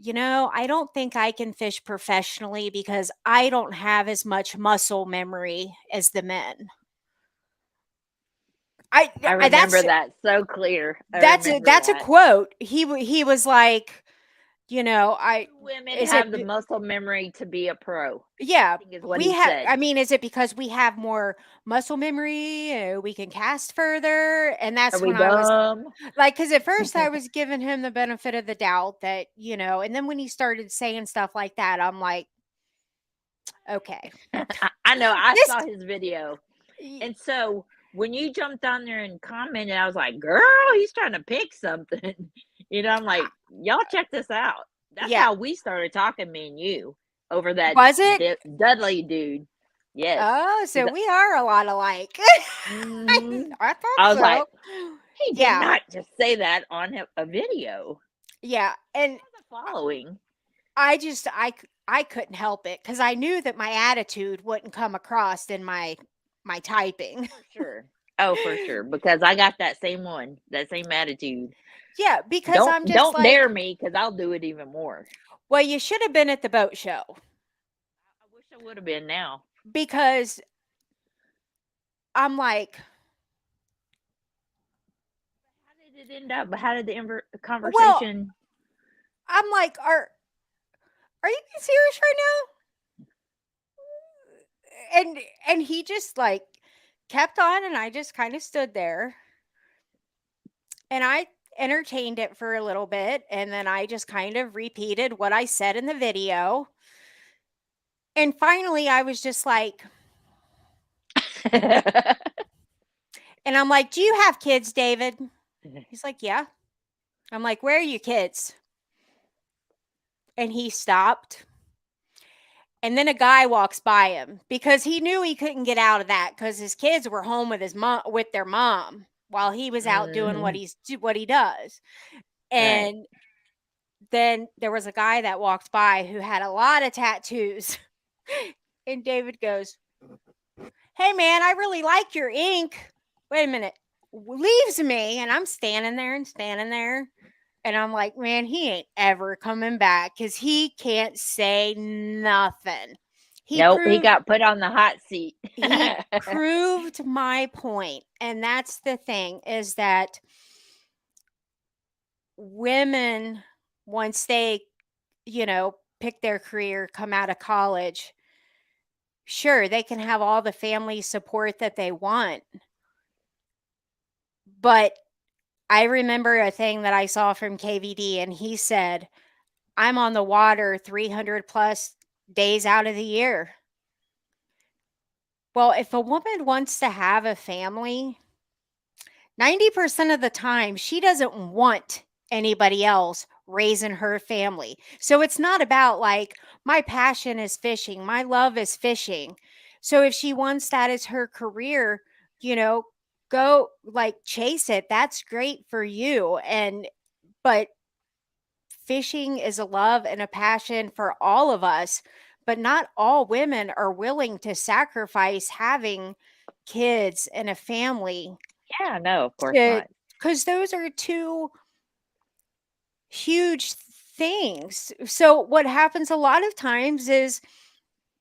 I don't think I can fish professionally because I don't have as much muscle memory as the men. I remember That's that so clear. that's a quote. He was like, Women is have it the muscle memory to be a pro. Yeah, I think is what we he have. said. I mean, is it because we have more muscle memory? We can cast further, and Are that's we when I was dumb? like, because at first I was giving him the benefit of the doubt that and then when he started saying stuff like that, I'm like, okay, I know. I this, saw his video, y- and so when you jumped on there and commented, I was like, "Girl, he's trying to pick something." I'm like, "Y'all check this out." That's yeah, how we started talking, me and you, over that was it? Dudley dude. Yes. Oh, so 'Cause we are a lot alike. mhm. I I thought was like, so. he did Yeah, not just say that on a video. yeah, and The following. I couldn't help it because I knew that my attitude wouldn't come across in my typing. For sure. Oh, for sure. Because I got that same one, that same attitude. Yeah, because Don't I'm just don't dare like, me, because I'll do it even more. well, you should have been at the boat show I wish I would have been now. because I'm like, How did it end up? How did the well, conversation? I'm like, are you being serious right now? And he just like kept on, and I just kind of stood there, and I entertained it for a little bit, and then I just kind of repeated what I said in the video. And finally I was just like, and I'm like, "Do you have kids, David?" He's like, "Yeah." I'm like, "Where are your kids?" And he stopped. And then a guy walks by him because he knew he couldn't get out of that because his kids were home with their mom while he was out doing Mhm. what he does. Right. And then there was a guy that walked by who had a lot of tattoos. And David goes, "Hey man, I really like your ink." Wait a minute. Leaves me, and I'm standing there and standing there. And I'm like, man, he ain't ever coming back because he can't say nothing. He Nope, he proved got put on the hot seat. he proved my point. And that's the thing, is that women, once they, pick their career, come out of college, sure, they can have all the family support that they want. But I remember a thing that I saw from KVD, and he said, "I'm on the water 300 plus days out of the year." Well, if a woman wants to have a family, 90% of the time, she doesn't want anybody else raising her family. So it's not about like, my passion is fishing, my love is fishing. So if she wants that as her career, you know, go like chase it. That's great for you. But fishing is a love and a passion for all of us, but not all women are willing to sacrifice having kids and a family Yeah, no, of course to, not. because those are two huge things. So what happens a lot of times is,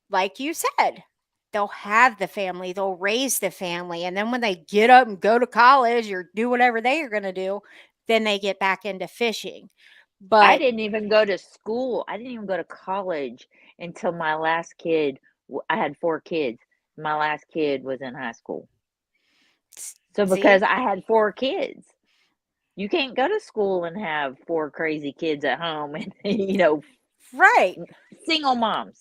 like you said, they'll have the family, they'll raise the family, and then when they get up and go to college or do whatever they are going to do, then they get back into fishing. I But didn't even go to school. I didn't even go to college until my last kid. I had 4 kids. My last kid was in high school. So see, because I had 4 kids, you can't go to school and have 4 crazy kids at home and right. single mom.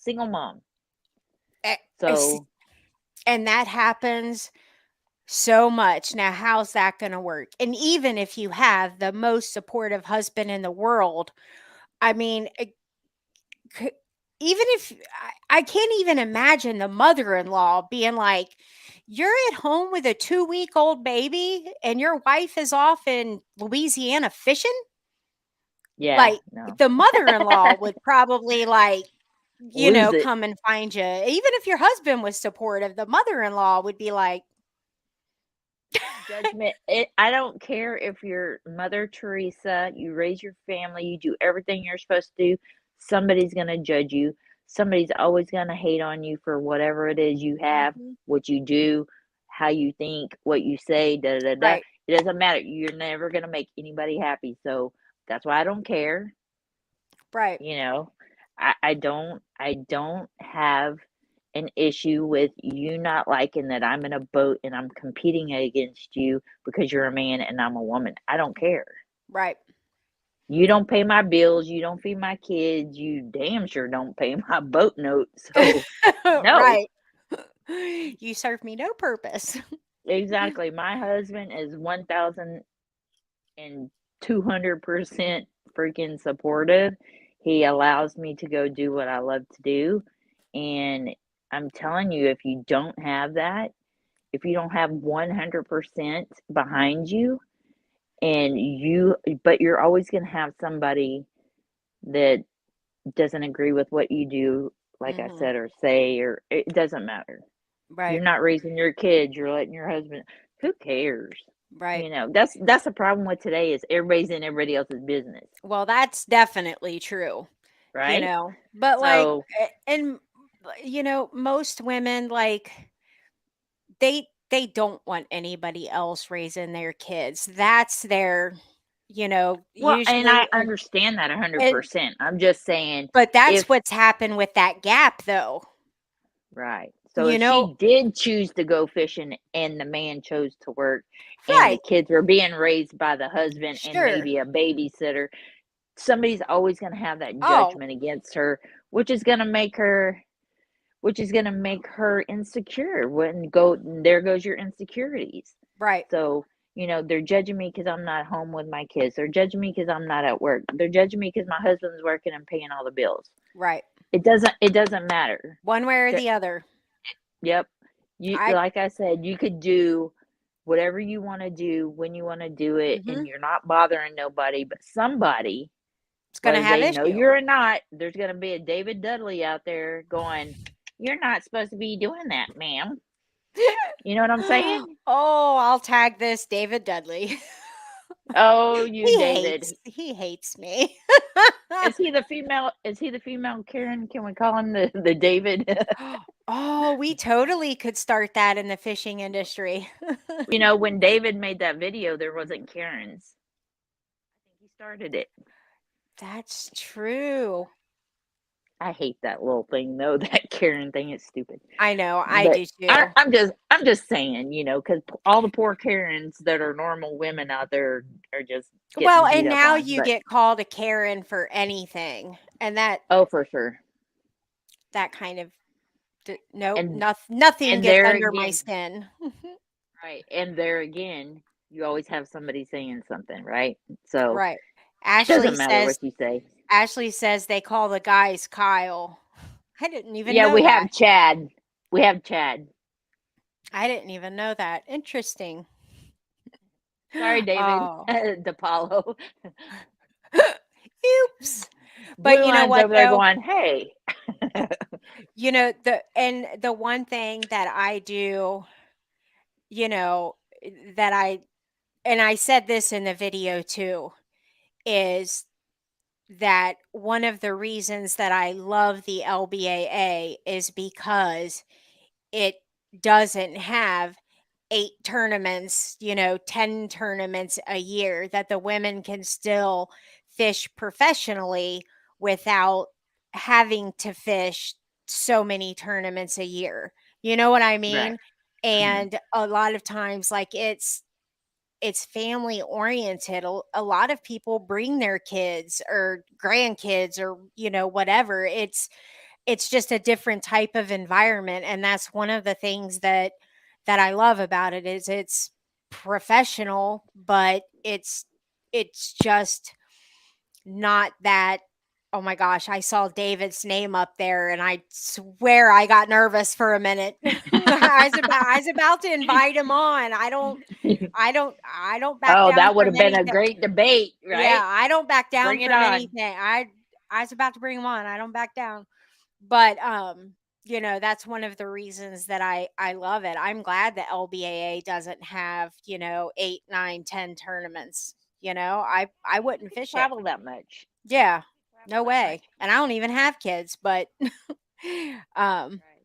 A- it's- So And that happens so much. Now, how's that going to work? And even if you have the most supportive husband in the world, I mean, c- even if I can't even imagine the mother-in-law being like, "You're at home with a 2-week-old baby and your wife is off in Louisiana fishing?" yeah, Like, no. the mother-in-law would probably, like, Lose it. come and find you. Even if your husband was supportive, the mother-in-law would be like, Judgment. I don't care if you're Mother Teresa, you raise your family, you do everything you're supposed to do. Somebody's going to judge you. Somebody's always going to hate on you for whatever it is you have, Mhm. what you do, how you think, what you say, da da da da. Right, It doesn't matter. You're never going to make anybody happy. So that's why I don't care. right. You know, I don't have an issue with you not liking that I'm in a boat and I'm competing against you because you're a man and I'm a woman. I don't care. Right. You don't pay my bills, you don't feed my kids, you damn sure don't pay my boat note. So no. Right. You serve me no purpose. Exactly. My husband is 1,200% freaking supportive. He allows me to go do what I love to do. And I'm telling you, if you don't have that, if you don't have 100% behind you, but you're always going to have somebody that doesn't agree with what you do, like I Mhm. said, or say, or it doesn't matter. You're Right. not raising your kids, you're letting your husband, who cares? Right. That's the problem with today is everybody's in everybody else's business, Well, that's definitely true, right? but like, So, and most women, like, they don't want anybody else raising their kids. That's their, well, and usually, I understand that and 100%. I'm just saying but that's if what's happened with that gap, though. right. So You if know, she did choose to go fishing and the man chose to work and the right? kids were being raised by the husband and Sure. maybe a babysitter, somebody's always going to have that Oh, judgment against her, which is going to make her which is going to make her insecure when go there goes your insecurities. right, So, they're judging me because I'm not home with my kids. They're judging me because I'm not at work. They're judging me because my husband's working and paying all the bills. right. It doesn't matter. One way or The- the other. Yep. You I. like I said, you could do whatever you want to do when you want to do it and Mhm. you're not bothering nobody, but somebody, It's gonna whether have they know issue. you or not, there's going to be a David Dudley out there going, "You're not supposed to be doing that, ma'am." You know what I'm saying? Oh, I'll tag this David Dudley. Oh, you David. He hates me. Is he the female Karen? Can we call him the David? Oh, we totally could start that in the fishing industry. When David made that video, there wasn't Karens. I think he started it. That's true. I hate that little thing though. That Karen thing is stupid. I know, I But do I, too. I'm just saying, because all the poor Karens that are normal women out there are just Well, getting beat and up now on. you But get called a Karen for anything, and that oh, for sure. that kind of nope, And nothing and gets there under my again, skin. right? And there again, you always have somebody saying something, right? So Right. it Ashley doesn't matter what says you say. Ashley says they call the guys Kyle. I didn't even Yeah, know we that. have Chad. We have Chad. I didn't even know that. Interesting. Sorry, David Oh. DePaulo. Oops. But Blue you know line's what over there though? going, "Hey." The one thing that I do you know, that and I said this in the video too, is that one of the reasons that I love the LBAA is because it doesn't have 8 tournaments, 10 tournaments a year, that the women can still fish professionally without having to fish so many tournaments a year. You know what I Right. mean? Hmm. And a lot of times, like, it's family oriented. A lot of people bring their kids or grandkids or, whatever. It's just a different type of environment, and that's one of the things that I love about it is it's professional, but it's just not that. Oh my gosh, I saw David's name up there and I swear I got nervous for a minute. I was about to invite him on. I don't back Oh, down that would from have been a anything. great debate, Yeah, right? I don't back down Bring it from on. anything. I was about to bring him on. I don't back down. But that's one of the reasons that I love it. I'm glad that LBAA doesn't have, 8, 9, 10 tournaments. I I don't wouldn't think they fish it. travel that much. Yeah. Travel No that much. way. And I don't even have kids, but um Right.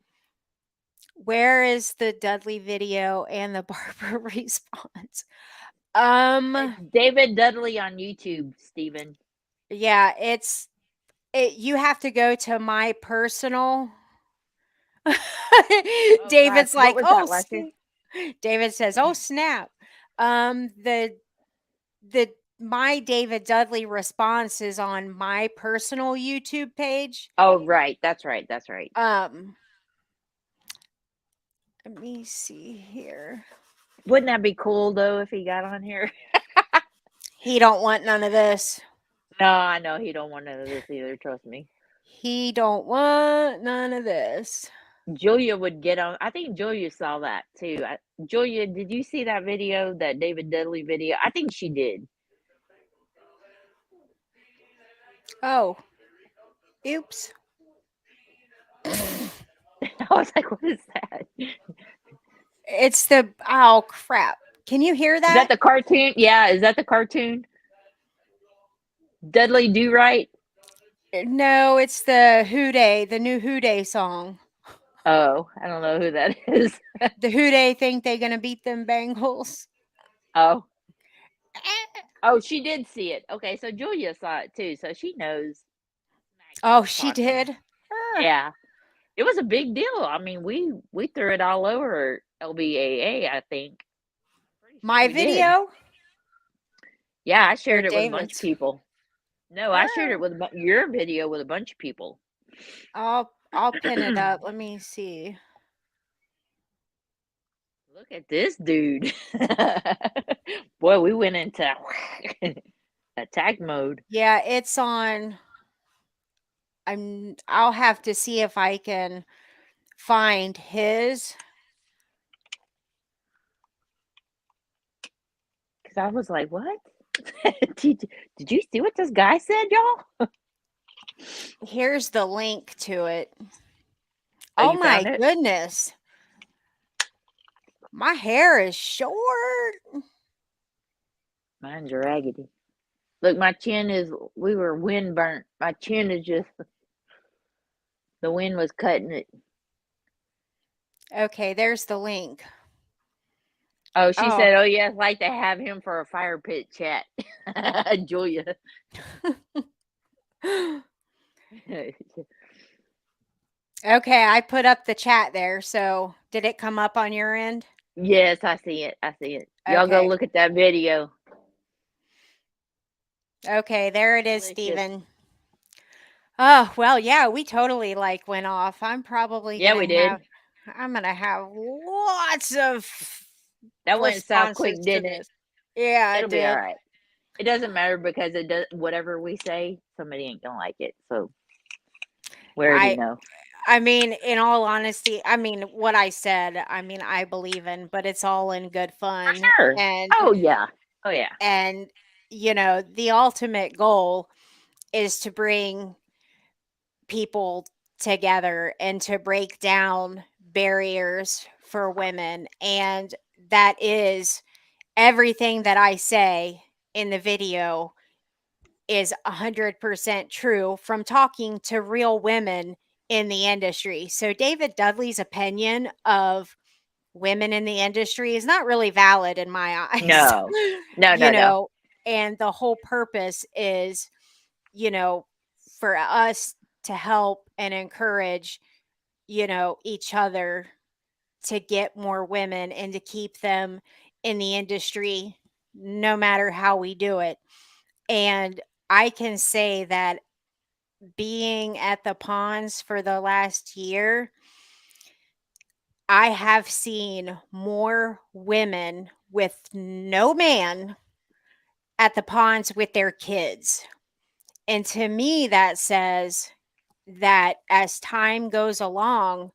where is the Dudley video and the Barbara response? Um It's David Dudley on YouTube, Stephen. yeah, you have to go to my personal. Oh gosh, David's what like, was "Oh, that last year? David says, "Oh, snap." The my David Dudley response is on my personal YouTube page. Oh right, that's right, that's right. Um, let me see here. Wouldn't that be cool though if he got on here? He don't want none of this. No, I know he don't want none of this either. Trust me. He don't want none of this. Julia would get on. I think Julia saw that too. Julia, did you see that video, that David Dudley video? I think she did. Oh, oops. I was like, what is that? It's the oh crap. Can you hear Is that that? the cartoon? Yeah, is that the cartoon? Dudley Do Right? No, it's the the new Who Dey song. Oh, I don't know who that is. The Who Dey think they gonna beat them Bengals. Oh, oh, she did see it. Okay, so Julia saw it too, so she knows Mac Oh, is she talking. did. Yeah, it was a big deal. I mean, we threw it all over LBAA. I think. Pretty sure My we did. video Yeah, I or shared it with a bunch of David's? people. No, I shared it with your video with a bunch of people. I'll pin it up. Let me see. Look at this dude. Boy, we went into attack mode. Yeah, it's on. I'll have to see if I can find his. Because I was like, what? did you see what this guy said, y'all? Here's the link to it. Oh, Oh you my found it? goodness. My hair is short. Mine's raggedy. Look, my chin is, we were wind burnt. My chin is just, the wind was cutting it. Okay, there's the link. Oh, she Oh. said, oh, yeah, I'd like to have him for a fire pit chat. Julia. Okay, I put up the chat there. So, did it come up on your end? Yes, I see it. I see it. Y'all go Okay. look at that video. Okay, there it is, Delicious. Steven. Oh, well, yeah, we totally like went off. I'm probably Yeah, we did. I'm gonna have lots of That went south responses quick, to didn't it? this. Yeah, it It'll be all did. right. It doesn't matter because it does, whatever we say, somebody ain't gonna like it. So we already I know. I mean, in all honesty, I mean, what I said, I mean, I believe in, but it's all in good For fun. sure. And Oh yeah. Oh yeah. and the ultimate goal is to bring people together and to break down barriers for women. And that is everything that I say in the video is 100% true from talking to real women in the industry. So David Dudley's opinion of women in the industry is not really valid in my eyes. No, no, You no, no. know, and the whole purpose is, you know, for us to help and encourage, each other to get more women and to keep them in the industry no matter how we do it. And I can say that being at the ponds for the last year, I have seen more women with no man at the ponds with their kids. And to me, that says that as time goes along,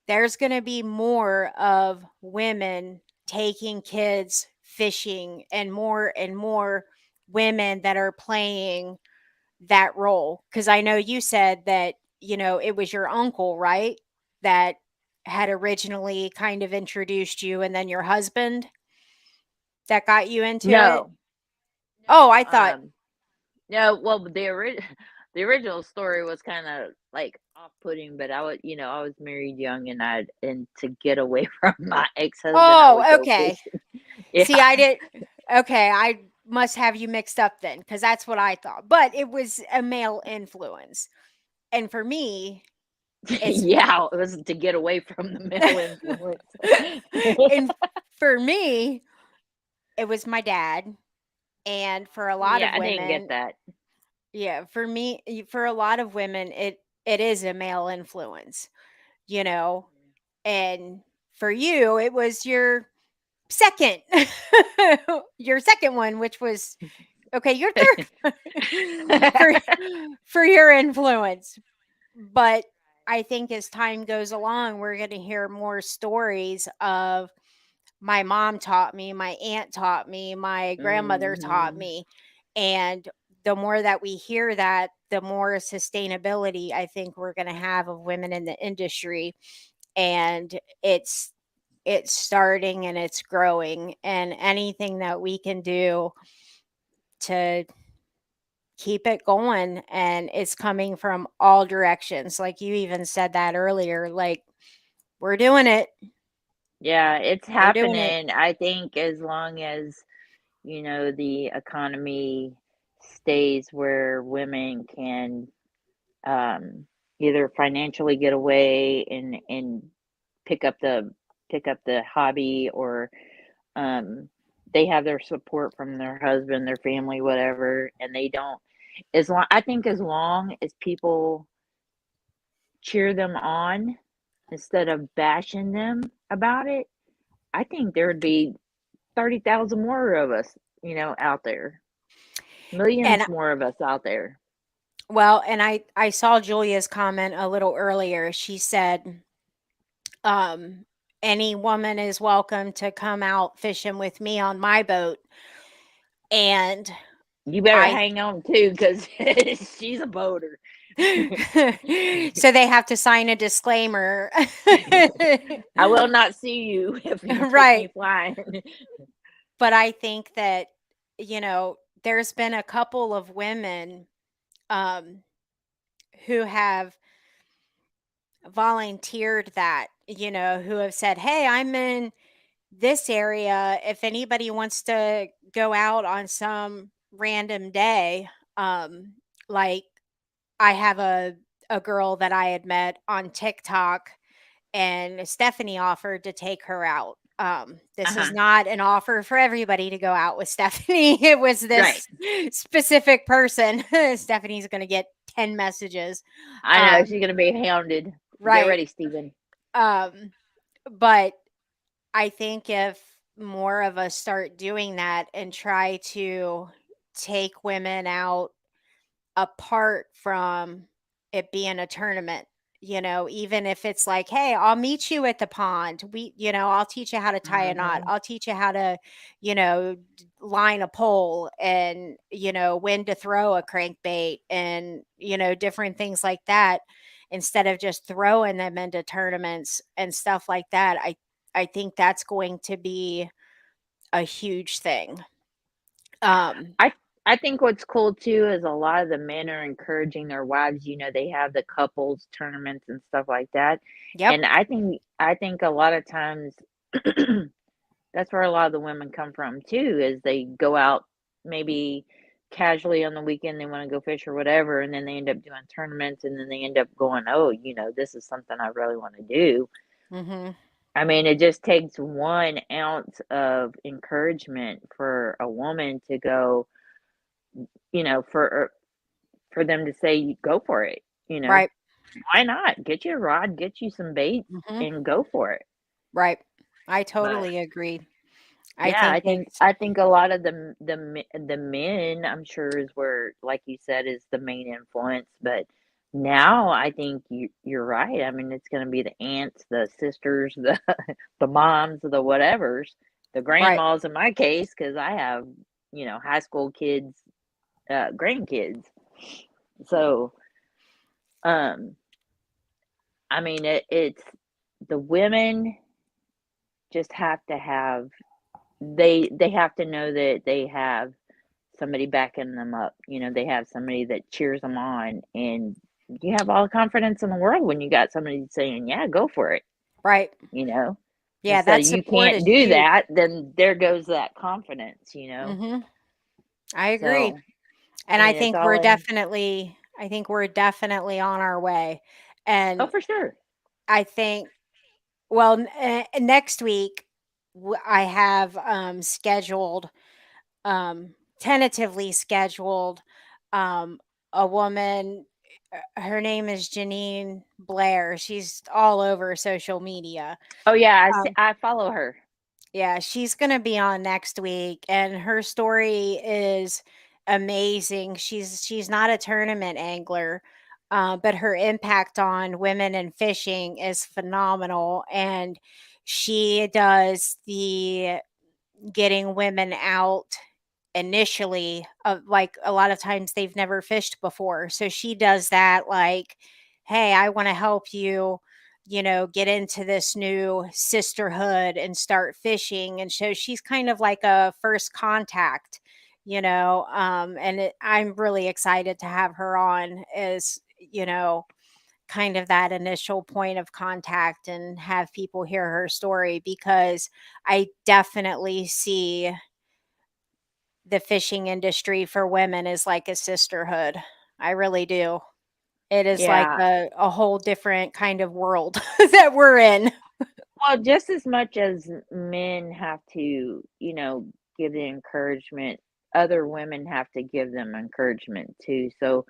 there's going to be more of women taking kids fishing and more women that are playing that role. Because I know you said that, it was your uncle, right? That had originally kind of introduced you, and then your husband that got you into it. No, Oh, no, I thought, no. Well, the original story was kind of like off-putting, but I was married young, and to get away from my ex-husband, I would oh, go okay. fishing. See, Yeah, I did. Okay, I must have you mixed up then, because that's what I thought. But it was a male influence. And for me, it's yeah, it was to get away from the male influence. and for me, it was my dad. And for a lot Yeah, of I didn't get women, that. yeah, for a lot of women, it is a male influence, you know. And for you, it was your second, your second one, which was okay. Your third for for your influence. But I think as time goes along, we're going to hear more stories of my mom taught me, my aunt taught me, my grandmother taught Mhm. me. And the more that we hear that, the more sustainability I think we're going to have of women in the industry. And it's starting and it's growing, and anything that we can do to keep it going, and it's coming from all directions, like you even said that earlier, like we're doing it, Yeah, it's we're doing it. happening. I think as long as, the economy stays where women can um, either financially get away and pick up the pick up the hobby, or um, they have their support from their husband, their family, whatever, and they don't. I think as long as people cheer them on instead of bashing them about it, I think there would be 30,000 more of us, out there. And Millions more of us out there. well, and I saw Julia's comment a little earlier. She said, um, any woman is welcome to come out fishing with me on my boat. And You better I hang on too, because she's a boater. so they have to sign a disclaimer. I will not see you if you take me Right. flying. But I think that, there's been a couple of women um, who have volunteered that, who have said, hey, I'm in this area. If anybody wants to go out on some random day, like I have a girl that I had met on TikTok, and Stephanie offered to take her out. This is Uh-huh. not an offer for everybody to go out with Stephanie. It was Right. this specific person. Stephanie's going to get 10 messages. I know she's gonna be hounded. Get Right. ready, Stephen. Um, but I think if more of us start doing that and try to take women out apart from it being a tournament, even if it's like, hey, I'll meet you at the pond. I'll teach you how to tie a knot. Mhm. I'll teach you how to, line a pole, and, when to throw a crankbait, and, different things like that, instead of just throwing them into tournaments and stuff like that. I I think that's going to be a huge thing. Um, I I think what's cool too is a lot of the men are encouraging their wives, they have the couples tournaments and stuff like that. yep. And I think a lot of times that's where a lot of the women come from too, is they go out maybe casually on the weekend, they want to go fish or whatever, and then they end up doing tournaments and then they end up going, "Oh, this is something I really want to do." Hmm. I mean, it just takes 1 ounce of encouragement for a woman to go, for them to say, "Go for it." You know, Right. why not? Get you a rod, get you some baits, Hmm. and go for it. Right. I But totally agree. I yeah, think I think it's I think a lot of the men, I'm sure, is where, like you said, is the main influence. But now I think you're right. I mean, it's going to be the aunts, the sisters, the moms, the whatevers, the right. grandmas in my case, because I have high school kids, grandkids. So um, I mean, it's the women just have to have they have to know that they have somebody backing them up. They have somebody that cheers them on, and you have all the confidence in the world when you got somebody saying, "Yeah, go for it." Right. You know, Yeah, instead that of you support can't is do huge. that, then there goes that confidence. Hmm. I agree. So And I mean, it's all in. I think we're definitely on our way. Oh, And for sure. I think, well, next week I have scheduled, tentatively scheduled, um, a woman. Her name is Janine Blair. She's all over social media. Oh yeah, Um, I follow her. Yeah, she's gonna be on next week, and her story is amazing. She's not a tournament angler, but her impact on women in fishing is phenomenal, and she does the getting women out initially, like a lot of times they've never fished before, so she does that, like, hey, I want to help you, get into this new sisterhood and start fishing. And so she's kind of like a first contact, and I'm really excited to have her on as, kind of that initial point of contact and have people hear her story, because I definitely see the fishing industry for women is like a sisterhood. I really do. It is like Yeah. a whole different kind of world that we're in. Well, just as much as men have to, give the encouragement, other women have to give them encouragement too. So,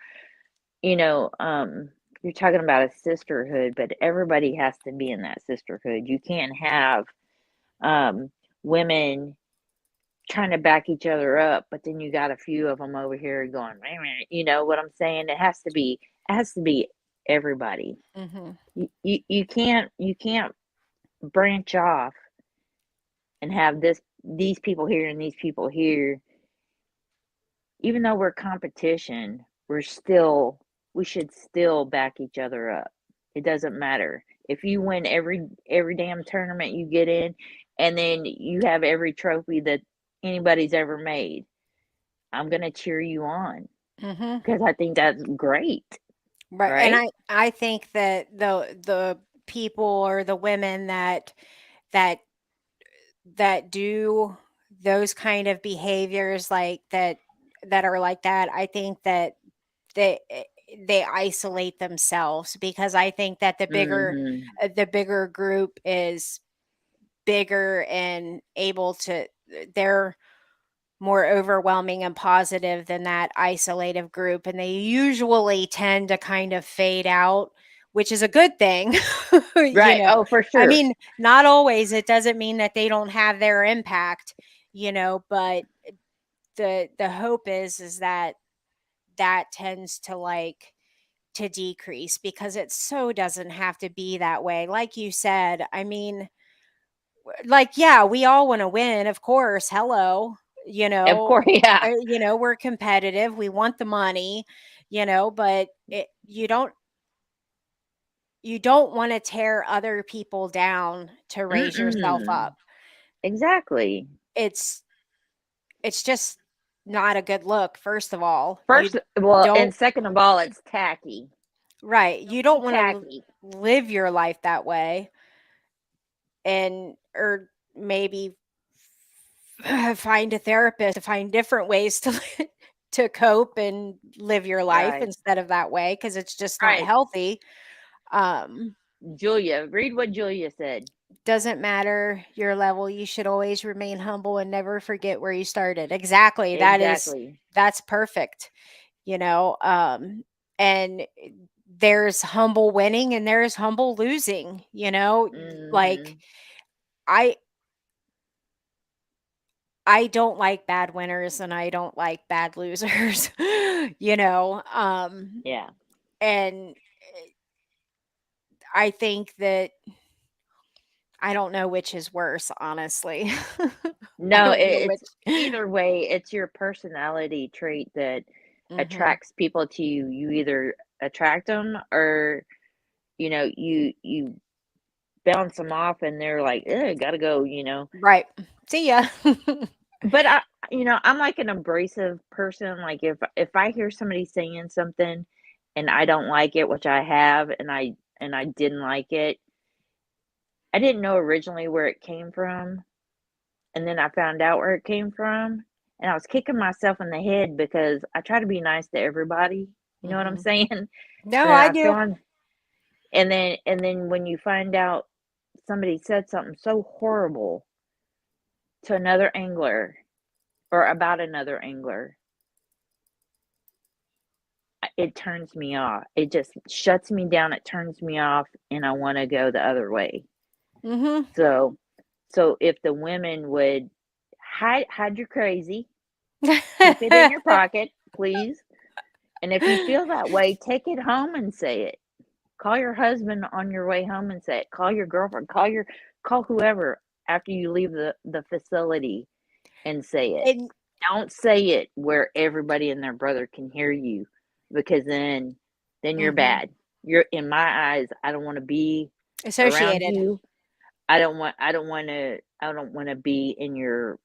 you're talking about a sisterhood, but everybody has to be in that sisterhood. You can't have um, women trying to back each other up, but then you got a few of them over here going, "Meh, meh," you know what I'm saying? It has to be everybody. Mhm. You can't branch off and have these people here and these people here. Even though we're competition, we should still back each other up. It doesn't matter if you win every damn tournament you get in, and then you have every trophy that anybody's ever made. I'm gonna cheer you on Mhm. because I think that's great, Right. And right? I think that the people or the women that that do those kind of behaviors, like that are like that, I think that they they isolate themselves, because I think that Mhm. the bigger group is bigger and able to, they're more overwhelming and positive than that isolative group, and they usually tend to kind of fade out, which is a good thing. you Right. know Oh, for I sure. mean, not always. It doesn't mean that they don't have their impact, but the hope is that that tends to, like, to decrease, because it so doesn't have to be that way. Like you said, I mean, like, yeah, we all want to win, of course. Hello, Of course, yeah. we're competitive. We want the money, but you don't want to tear other people down to raise yourself Mm-mm. up. Exactly. It's it's just not a good look, first of all. You First, well, and don't second of all, it's tacky. right. You Don't don't be want to tacky. live your life that way, and or maybe find a therapist to find different ways to to cope and live your life Right. instead of that way, because it's just not Right. healthy. Um Julia, read what Julia said. doesn't matter your level, you should always remain humble and never forget where you started. Exactly. Exactly. That's perfect. you know and there's humble winning and there's humble losing. Like Mm-hmm. i I don't like bad winners and I don't like bad losers. you know Yeah. and I think that I don't know which is worse, honestly. I No, don't know it's which. either way, it's your personality trait that Mhm. attracts people to you. You either attract them or, you bounce them off and they're like, gotta go. Right. See ya. But I'm like an abrasive person. Like if I hear somebody saying something and I don't like it, which I have, and I didn't like it, I didn't know originally where it came from, and then I found out where it came from, and I was kicking myself in the head because I try to be nice to everybody. You know what I'm Mhm. saying? No, And then I I do. found, and then when you find out somebody said something so horrible to another angler or about another angler, it turns me off. It just shuts me down. It turns me off, and I want to go the other way. Mhm. So, so if the women would hide your crazy, keep it in your pocket, please. And if you feel that way, take it home and say it. Call your husband on your way home and say it. Call your girlfriend. Call whoever after you leave the facility and say it. And Don't say it where everybody and their brother can hear you, because then you're mhm. bad. You're in my eyes. I don't want to be around Associated. you. I don't want to be in your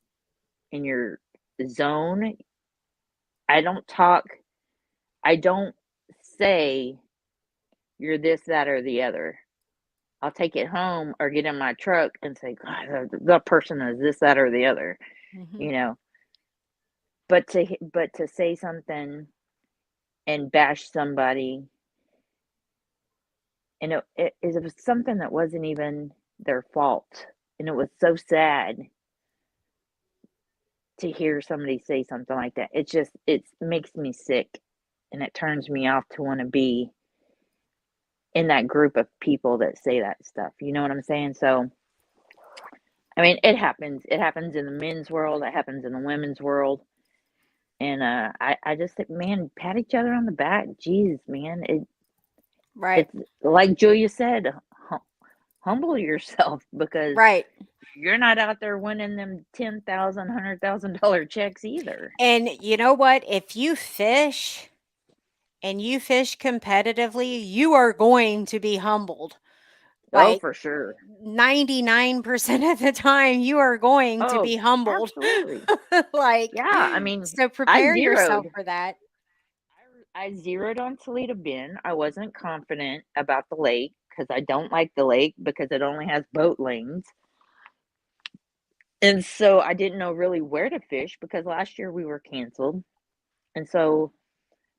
zone. I don't talk. I don't say you're this, that, or the other. I'll take it home or get in my truck and say, God, the person is this, that, or the other, Mhm. you know. But to say something and bash somebody, and it was something that wasn't even their fault, and it was so sad to hear somebody say something like that. It makes me sick, and it turns me off to want to be in that group of people that say that stuff. You know what I'm saying? So, I mean, it happens. It happens in the men's world. It happens in the women's world. And I just think, man, pat each other on the back. Jeez, man, Right. it's like Julia said, humble yourself, because Right. you're not out there winning them $10,000, $100,000 checks either. And you know what? If you fish and you fish competitively, you are going to be humbled. Oh, Like for sure. 99% of the time, you are going to Oh, be humbled. absolutely. Like, Yeah, I mean, so I prepare yourself zeroed. for that. I zeroed on Toledo Bend. I wasn't confident about the lake because I don't like the lake because it only has boat lanes. And so I didn't know really where to fish because last year we were canceled. And so,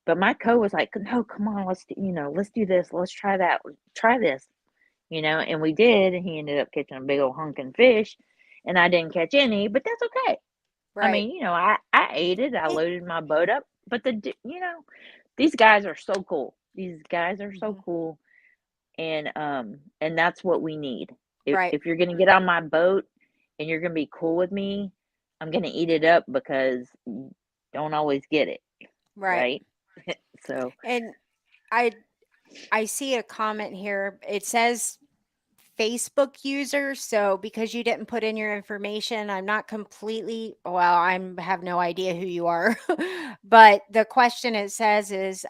but my co was like, no, come on, let's do this. Let's try that. Try this, and we did. And he ended up catching a big old hunking fish. And I didn't catch any, but that's okay. I Right. mean, I ate it. I loaded my boat up. But these guys are so cool. These guys are so Mhm. cool. And that's what we need. If, Right. if you're going to get on my boat and you're going to be cool with me, I'm going to eat it up because you don't always get it, Right. right? So, And I I see a comment here. It says Facebook user. So because you didn't put in your information, I'm not completely well, have no idea who you are. But the question it says is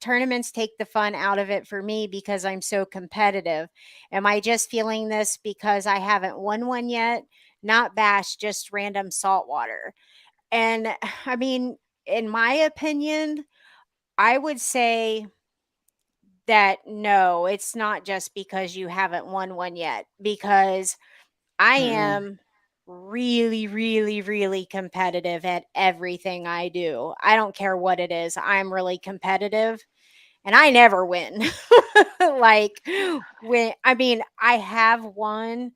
tournaments take the fun out of it for me because I'm so competitive. Am I just feeling this because I haven't won one yet? Not bash, just random saltwater. And I mean, in my opinion, I would say that no, it's not just because you haven't won one yet, because I Mm-mm. am really, really, really competitive at everything I do. I don't care what it is. I'm really competitive and I never win. Like when I mean, I have won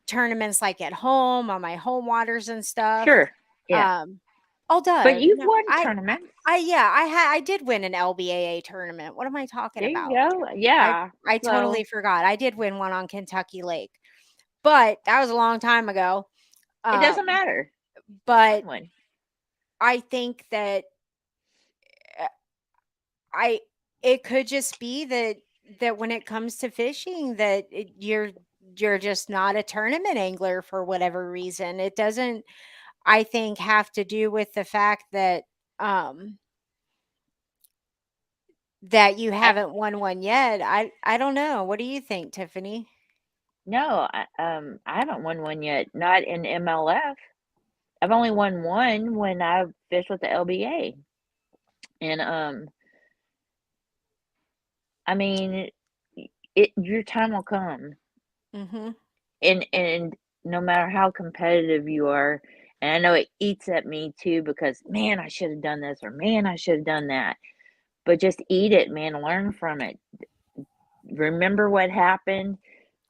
tournaments like at home on my home waters and stuff. Sure. Yeah. Um oh But duh. you've No, won tournaments. I did win an LBAA tournament. What am I talking There you about? go. I Yeah. I totally So forgot. I did win one on Kentucky Lake. But that was a long time ago. it doesn't Um, matter. You but won one. I think that uh, I it could just be that when it comes to fishing that you're just not a tournament angler for whatever reason. It doesn't, I think, have to do with the fact um that you I haven't won one yet. I don't know. What do you think, Tiffany? no. I haven't won one yet. Not in MLF. I've only won one when I fished with the LBA, and I mean, your time will come, Mhm. and no matter how competitive you are, and I know it eats at me too because man, I should have done this or man, I should have done that. But just eat it, man. Learn from it. Remember what happened.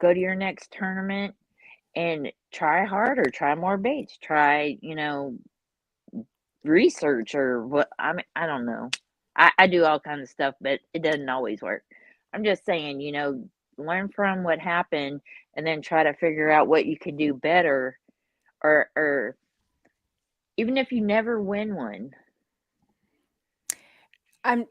Go to your next tournament and try harder. Try more baits. Try, research or what. I don't know. I do all kinds of stuff, but it doesn't always work. I'm just saying, learn from what happened and then try to figure out what you can do better, or even if you never win one, I'm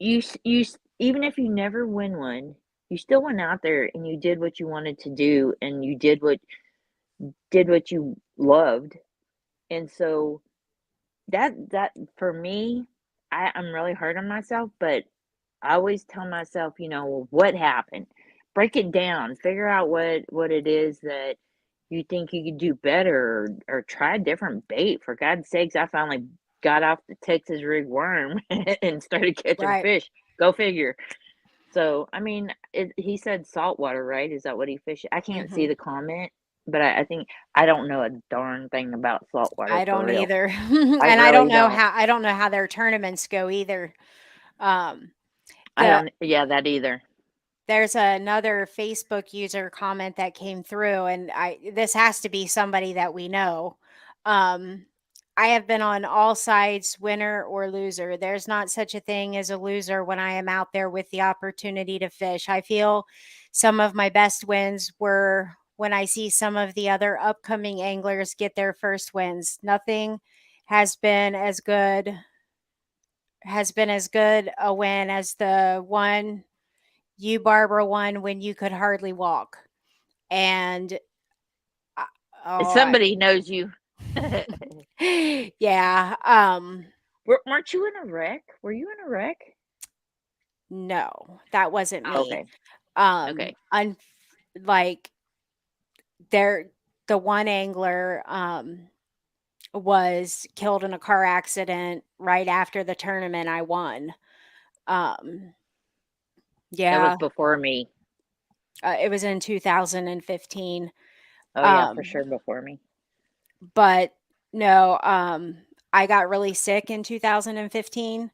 even if you never win one, you still went out there and you did what you wanted to do and you did what you loved. And so that for me, I'm really hard on myself, but I always tell myself, well, what happened? Break it down. Figure out what it is that you think you could do better, or try a different bait. For God's sakes, I finally got off the Texas rig worm and started catching right. fish. Go figure. So, I mean, he said saltwater, right? Is that what he fished? I can't see Mhm. the comment, but I think I don't know a darn thing about saltwater I for don't real. either. I And really don't. I don't know how their tournaments go either. Um, I the don't, yeah, that either. There's another Facebook user comment that came through, and I this has to be somebody that we know. Um, I have been on all sides, winner or loser. There's not such a thing as a loser when I am out there with the opportunity to fish. I feel some of my best wins were when I see some of the other upcoming anglers get their first wins. Nothing has been as good a win as the one you, Barbara, won when you could hardly walk. And I- oh, I, Somebody knows you. yeah, Weren't you in a wreck? Were you in a wreck? no, that wasn't Oh, me. okay. Um, Okay. un, like there, the one angler, was killed in a car accident right after the tournament I won. Um, That was yeah, before me. it was in 2015. Oh, yeah, for Um, sure before me. but no, I got really sick in 2015.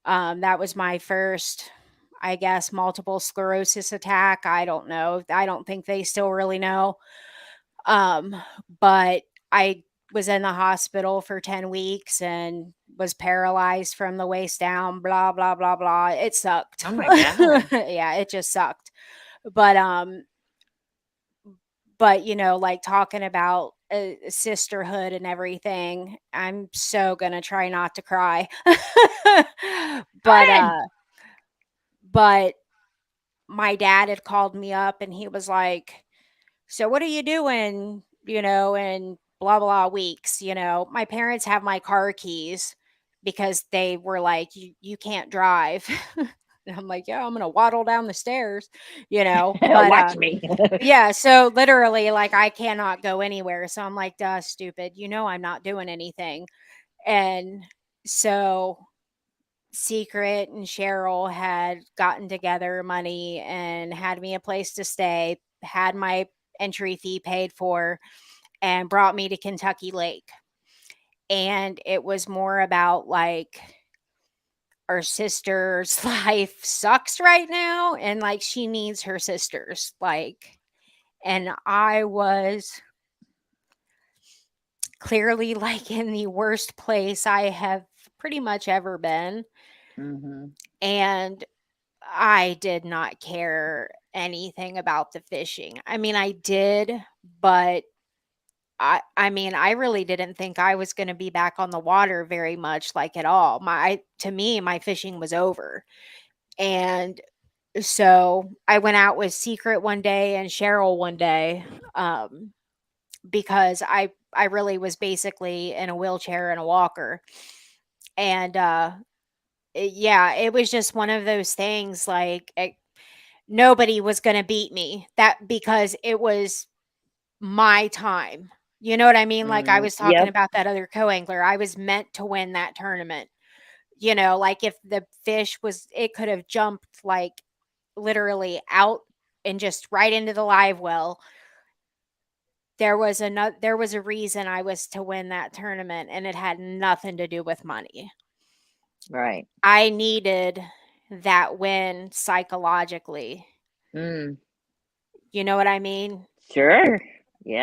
That was my first, I guess, multiple sclerosis attack. I don't know. I don't think they still really know. Um, but I was in the hospital for 10 weeks and was paralyzed from the waist down, blah, blah, blah, blah. It sucked. Oh my God. Yeah, it just sucked. But, like talking about sisterhood and everything, I'm so gonna try not to cry. but, Fun. but my dad had called me up and he was like, "So what are you doing, in blah blah weeks?" My parents have my car keys because they were like, you can't drive. And I'm like, yeah, I'm gonna waddle down the stairs, but Watch me. yeah, so literally, like, I cannot go anywhere. So I'm like, duh, stupid, I'm not doing anything. And so Secret and Cheryl had gotten together money and had me a place to stay, had my entry fee paid for, and brought me to Kentucky Lake. And it was more about like, our sister's life sucks right now, and like she needs her sisters. Like, and I was clearly like in the worst place I have pretty much ever been. Mm-hmm. And I did not care anything about the fishing. I mean, I did, but I mean, I really didn't think I was going to be back on the water very much, like at all. To me, my fishing was over. And so I went out with Secret one day and Cheryl one day, because I really was basically in a wheelchair and a walker. And yeah, it was just one of those things like, nobody was going to beat me, that because it was my time. You know what I mean? Like I was talking Yep. about that other co-angler. I was meant to win that tournament. Like if the fish was, it could have jumped like literally out and just right into the live well. There was a reason I was to win that tournament, and it had nothing to do with money. Right. I needed that win psychologically. Mm. You know what I mean? Sure.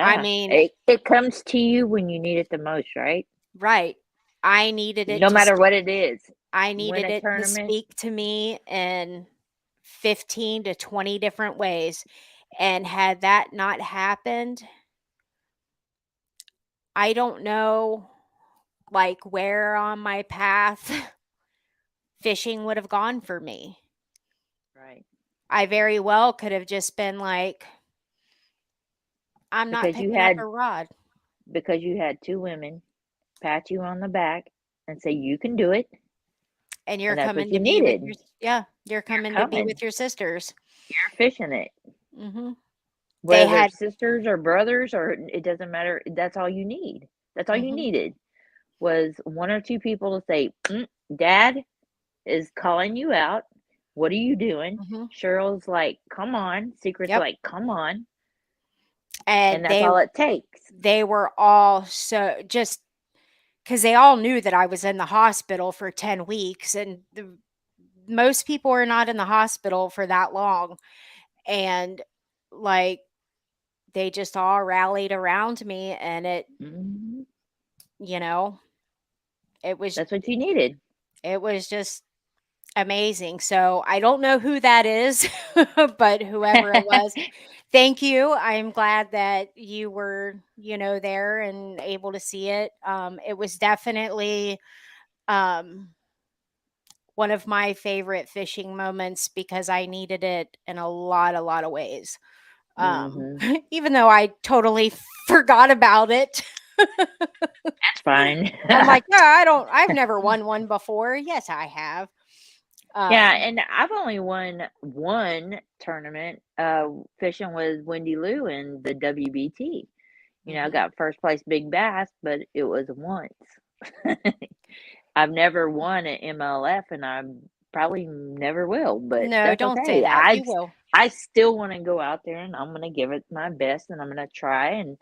I Yeah. mean, It comes to you when you need it the most, right? right. I needed it No to matter what it is. I Win needed a it to tournament. speak to me in 15 to 20 different ways. And had that not happened, I don't know like where on my path fishing would have gone for me. Right. I very well could have just been like, I'm not Because you picking up had a rod. because you had two women pat you on the back and say you can do it, And and you're that's what coming you to be with needed. you're You're coming to be with coming. your sisters. You're fishing it. Hmm. They Whether they're had, sisters or brothers or it doesn't matter. That's all you need. That's all you hmm needed was one or two people to say, Dad is calling you out. What are you doing? hmm Cheryl's like, come on. Secret's yep. like, come on. And And that's all it takes. they were all so just because they all knew that I was in the hospital for 10 weeks, and most people are not in the hospital for that long. And like, they just all rallied around me, and Hmm. you know, it was, That's what you needed. it was just amazing. So I don't know who that is, but whoever it was, thank you. I'm glad that you were, there and able to see it. It was definitely, um, one of my favorite fishing moments because I needed it in a lot of ways. Hmm. Even though I totally forgot about it. That's fine. I'm like, no, I've never won one before. Yes, I have. Yeah, Um, and I've only won one tournament fishing with Wendy Lou in the WBT. I mhm. got first place big bass, but it was once. I've never won an MLF, and I probably never will, but No, that's don't say okay. that. You will. I still want to go out there, and I'm going to give it my best, and I'm going to try, and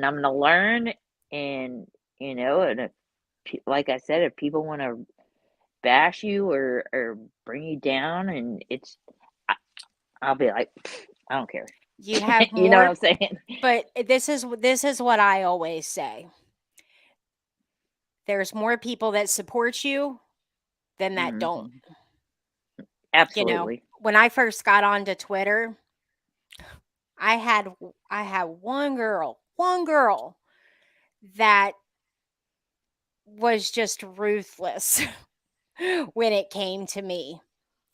I'm going to learn, and and if, like I said, if people want to bash you or bring you down, and I, I'll be like, I don't care. You have You know what more, I'm saying? but this is what I always say. There's more people that support you than that don't. Hmm. Absolutely. When I first got onto Twitter, I had I had one girl that was just ruthless when it came to me.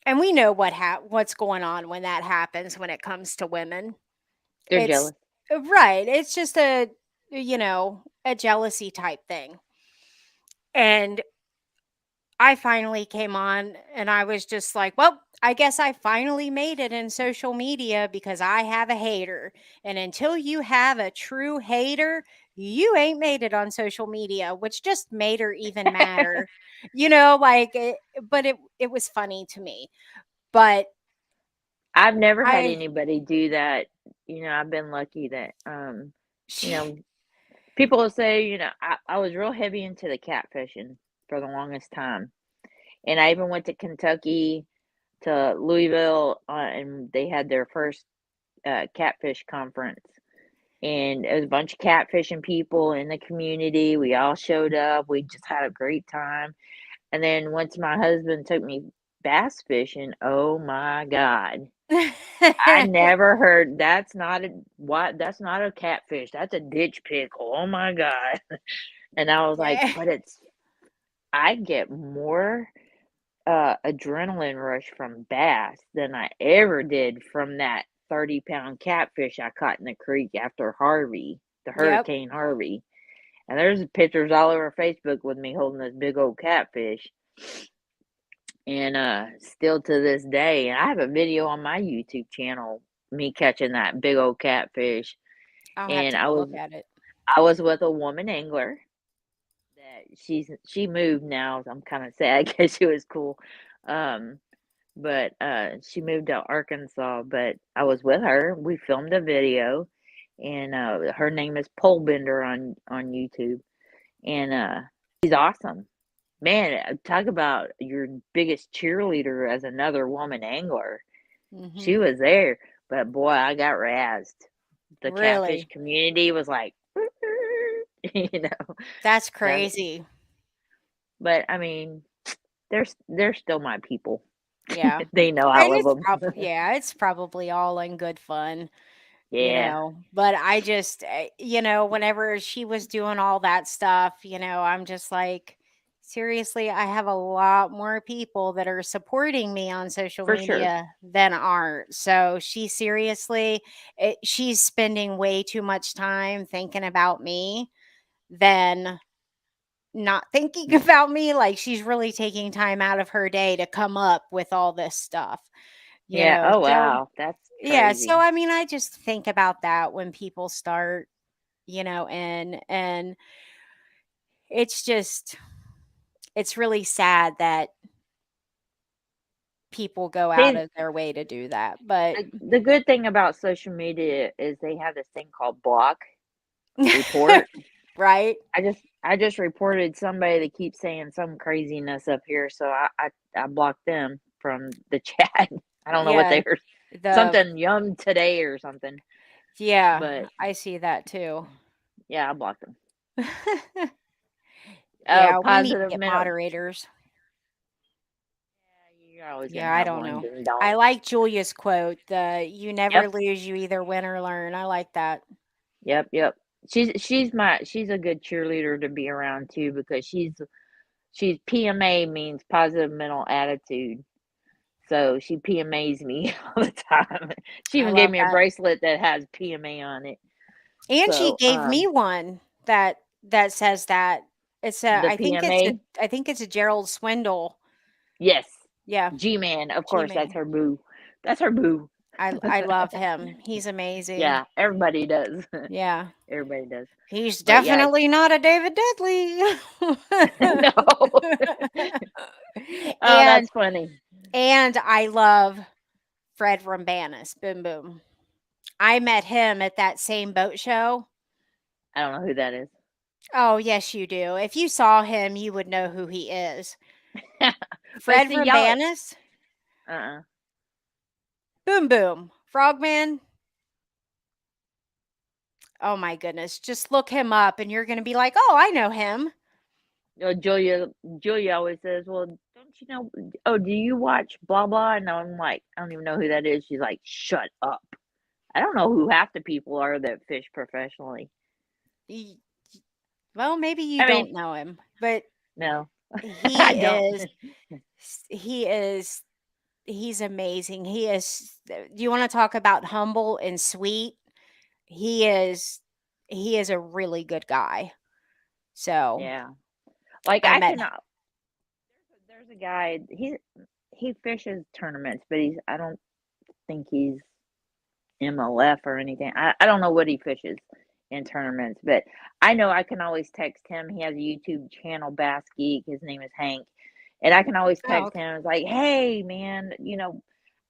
And we know what's going on when that happens when it comes to women. They're It's jealous. right. It's just a jealousy type thing. And I finally came on and I was just like, well, I guess I finally made it in social media because I have a hater. And until you have a true hater, you ain't made it on social media, which just made her even madder. Like, but it was funny to me. But I've never had I, anybody do that. I've been lucky that, you she, know, people will say, I was real heavy into the catfishing for the longest time. And I even went to Kentucky, to Louisville, and they had their first catfish conference. And it was a bunch of catfishing people in the community. We all showed up. We just had a great time. And then once my husband took me bass fishing, oh my God. I never heard that's not a catfish. That's a ditch pickle. Oh my God. And I was like, yeah, but I get more adrenaline rush from bass than I ever did from that 30-pound catfish I caught in the creek after Harvey, the yep. Hurricane Harvey. And there's pictures all over Facebook with me holding this big old catfish. And still to this day, and I have a video on my YouTube channel, me catching that big old catfish. I'll have And to I go was look at it. I was with a woman angler that she moved now. I'm kind of sad because she was cool. Um, but she moved to Arkansas, but I was with her. We filmed a video, and her name is Polebender on YouTube, and she's awesome. Man, talk about your biggest cheerleader as another woman angler. Hmm. She was there, but boy, I got razzed. The catfish Really? community was like, you know. That's So, crazy. but I mean, they're still my people. Yeah. They know I And love them. it's probably all in good fun, Yeah, but I just, whenever she was doing all that stuff, I'm just like, seriously, I have a lot more people that are supporting me on social for sure. media than aren't. So she's spending way too much time thinking about me than not thinking about me. Like, she's really taking time out of her day to come up with all this stuff, Yeah. Oh so wow, that's yeah, so crazy. I mean, I just think about that when people start, and it's just it's really sad that people go out See, of their way to do that. But the good thing about social media is they have this thing called block report. right? I just reported somebody that keeps saying some craziness up here, so I blocked them from the chat. I don't know what Yeah, they were, the something yum today or something, yeah, but I see that too. yeah, I blocked them. Oh, Yeah, we need to positive get mental. moderators. Yeah, you're always gonna Yeah, I have don't one know. ding I dong. like Julia's quote, the "You never Yep, lose, you either win or learn." I like that. yep. She's a good cheerleader to be around too because she's PMA means positive mental attitude. So she PMAs me all the time. She I even gave love me a that. bracelet that has PMA on it. Angie So, gave me one that says that. It's a the PMA, I think it's a Gerald Swindle. yes, Yeah, G-Man, of course, that's G-Man. her boo. That's her boo. I love him. He's amazing. Yeah, everybody does. Yeah. Everybody does. He's But yeah, definitely not a David Dudley. no. Oh, and that's funny. and I love Fred Rambanis. Boom boom. I met him at that same boat show. I don't know who that is. Oh, yes, you do. If you saw him, you would know who he is. But Fred see, y'all, Rambanis. uh-uh. Boom boom. Frogman. Oh my goodness. Just look him up and you're going to be like, "Oh, I know him." Julia always says, "Well, don't you know? Oh, do you watch blah blah?" And I'm like, I don't even know who that is. She's like, "Shut up." I don't know who half the people are that fish professionally. Y- Well, maybe you I mean, don't know him, but no, he I don't. is he is he's amazing. He is Do you want to talk about humble and sweet? He is he is a really good guy. So, Yeah, like I I met cannot. There's a guy. He fishes tournaments, but I don't think he's MLF or anything. I don't know what he fishes in tournaments, but I know I can always text him. He has a YouTube channel, Bass Geek. His name is Hank. And I can always Oh, text him. It's like, hey, man,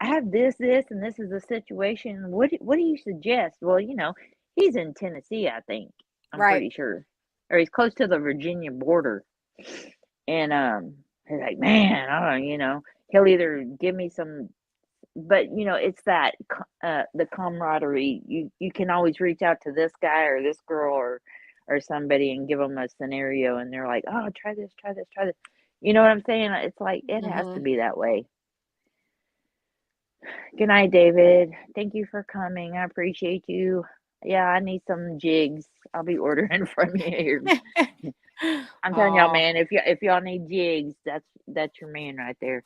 I have this, and this is a situation. What do you suggest? Well, he's in Tennessee, I think. I'm right. pretty sure. Or he's close to the Virginia border. And he's like, man, I don't, he'll either give me some, but it's that the camaraderie. You can always reach out to this guy or this girl or somebody and give them a scenario, and they're like, oh, try this, try this, try this. You know what I'm saying? It's like it has to Mhm. be that way. Good night, David. Thank you for coming. I appreciate you. Yeah, I need some jigs. I'll be ordering from you. I'm telling y'all, Oh, man, if y'all need jigs, that's your man right there.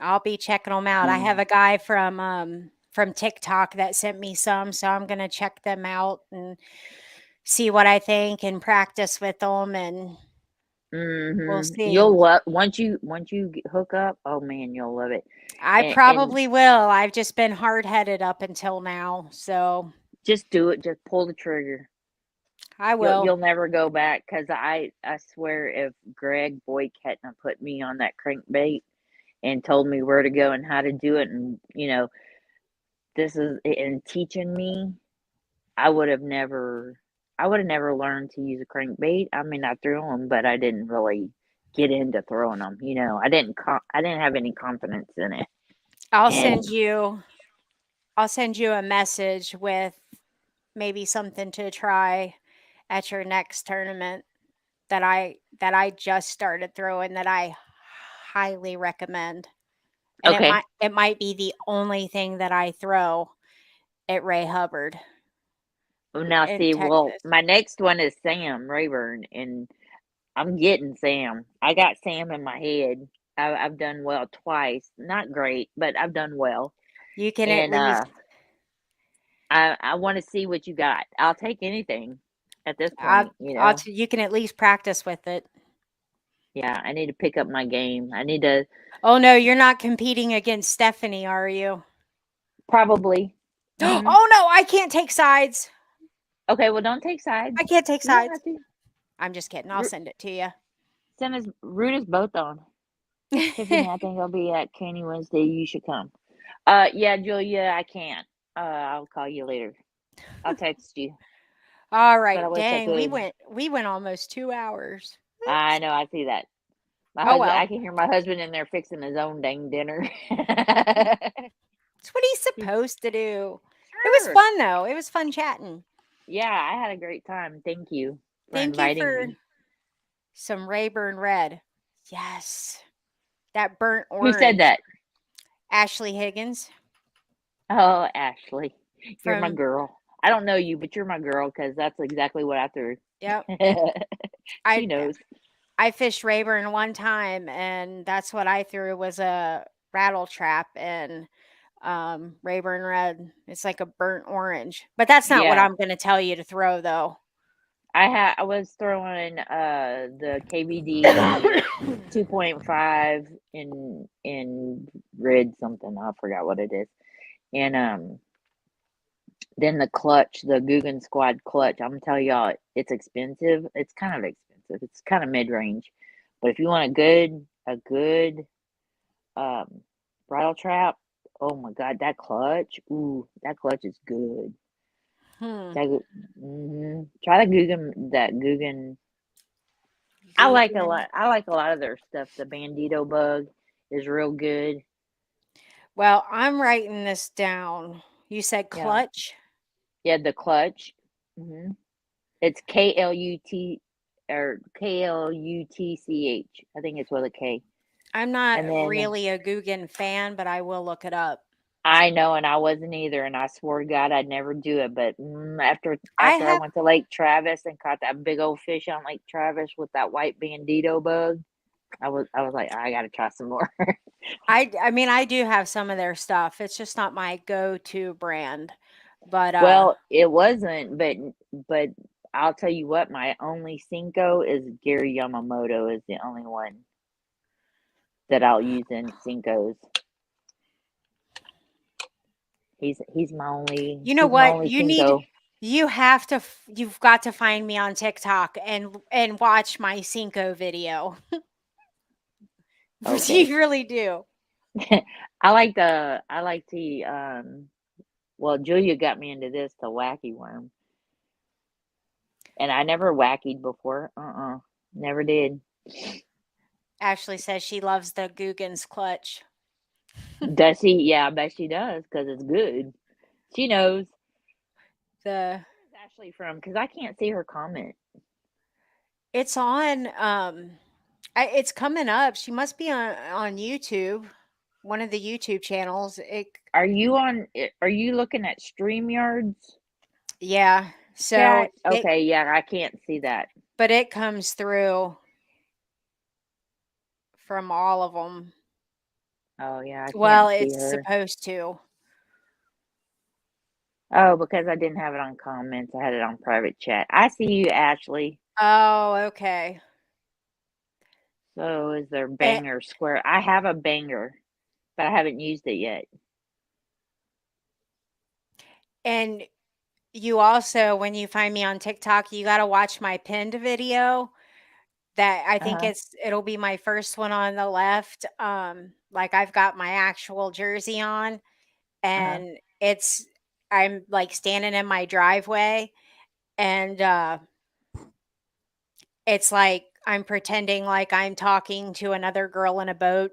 I'll be checking them out. I have a guy from TikTok that sent me some, so I'm gonna check them out and see what I think and practice with them, and we'll see. You'll love once you hook up. Oh man, you'll love it. I And probably will. I've just been hard-headed up until now, so just do it. Just pull the trigger. I will. You'll never go back, because I swear, if Greg Boyk hadn't put me on that crankbait and told me where to go and how to do it, and this is and teaching me, I would have never learned to use a crankbait. I mean, I threw them, but I didn't really get into throwing them. I didn't have any confidence in it. I'll And send you a message with maybe something to try at your next tournament that I just started throwing that I highly recommend. And okay, it might be the only thing that I throw at Ray Hubbard now in see, well, Texas. my next one is Sam Rayburn, and I'm getting Sam. I got Sam in my head. I've done well twice. Not great, but I've done well. You can at And least I want to see what you got. I'll take anything at this I'll, point. you can at least practice with it. Yeah, I need to pick up my game. I need to Oh no, you're not competing against Stephanie, are you? probably. Oh Hmm. no, I can't take sides. Okay, well, don't take sides. I can't take You don't sides. have to. I'm just kidding. I'll send it to you. Send us root us both on. Tiffany, I think I'll be at Candy Wednesday. You should come. Yeah, Julia, I can't. I'll call you later. I'll text you. All But I right. wish I Dang, could. we went almost 2 hours. I know, I see that. My Oh husband, well. I can hear my husband in there fixing his own dang dinner. It's what he's supposed to do. It was Sure. fun though. It was fun chatting. Yeah, I had a great time. Thank you for Thank you inviting for me. some Rayburn Red. Yes. That burnt Who said orange. that? Ashley Higgins Oh, Ashley, you're my from girl. I don't know you, but you're my girl, because that's exactly what I threw. yep. She I knows. I fished Rayburn one time and that's what I threw was a rattle trap and Rayburn Red. It's like a burnt orange. But that's not what Yeah, I'm going to tell you to throw though. I was throwing the KVD 2.5 in red something. I forgot what it is. And then the clutch, the Guggen Squad clutch. I'm gonna tell y'all, it's expensive. It's kind of expensive. It's kind of mid range, but if you want a good bridle trap, oh my god, that clutch! Ooh, that clutch is good. Hmm. Try the Guggen. That Guggen. I like a Guggen. lot. I like a lot of their stuff. The Bandito bug is real good. Well, I'm writing this down. You said Yeah, clutch? yeah. The clutch. It's KLUT or KLUTCH. I think it's with a K. I'm not And then really a Guggen fan, but I will look it up. I know, and I wasn't either, and I swore to God I'd never do it. But after I I have went to Lake Travis and caught that big old fish on Lake Travis with that white bandito bug, I was like, I gotta try some more. I mean I do have some of their stuff. It's just not my go-to brand. But Well, it wasn't, but I'll tell you what, my only Cinco is Gary Yamamoto is the only one. that I'll use in Cinco's. He's my only You know he's my what? only Cinco. You've got to find me on TikTok and watch my Cinco video. Okay. You really do. I like the well, Julia got me into this, the wacky worm. And I never wackied before. Never did. Ashley says she loves the Guggen's clutch. Does she? Yeah, I bet she does, because it's good. She knows. The Where's Ashley from? Because I can't see her comment. It's on it's coming up. She must be on YouTube, one of the YouTube channels. Are you looking at StreamYard's Yeah. So chat? Okay, yeah, I can't see that. but it comes through from all of them. Oh, yeah, I Well, can't see it's her. supposed to. Oh, because I didn't have it on comments. I had it on private chat. I see you, Ashley. Oh, okay. So is there And, banger square? I have a banger, but I haven't used it yet. and you also, when you find me on TikTok, you got to watch my pinned video. That I think it'll be my first one on the left. Like I've got my actual jersey on, and I'm like standing in my driveway, and it's like I'm pretending like I'm talking to another girl in a boat.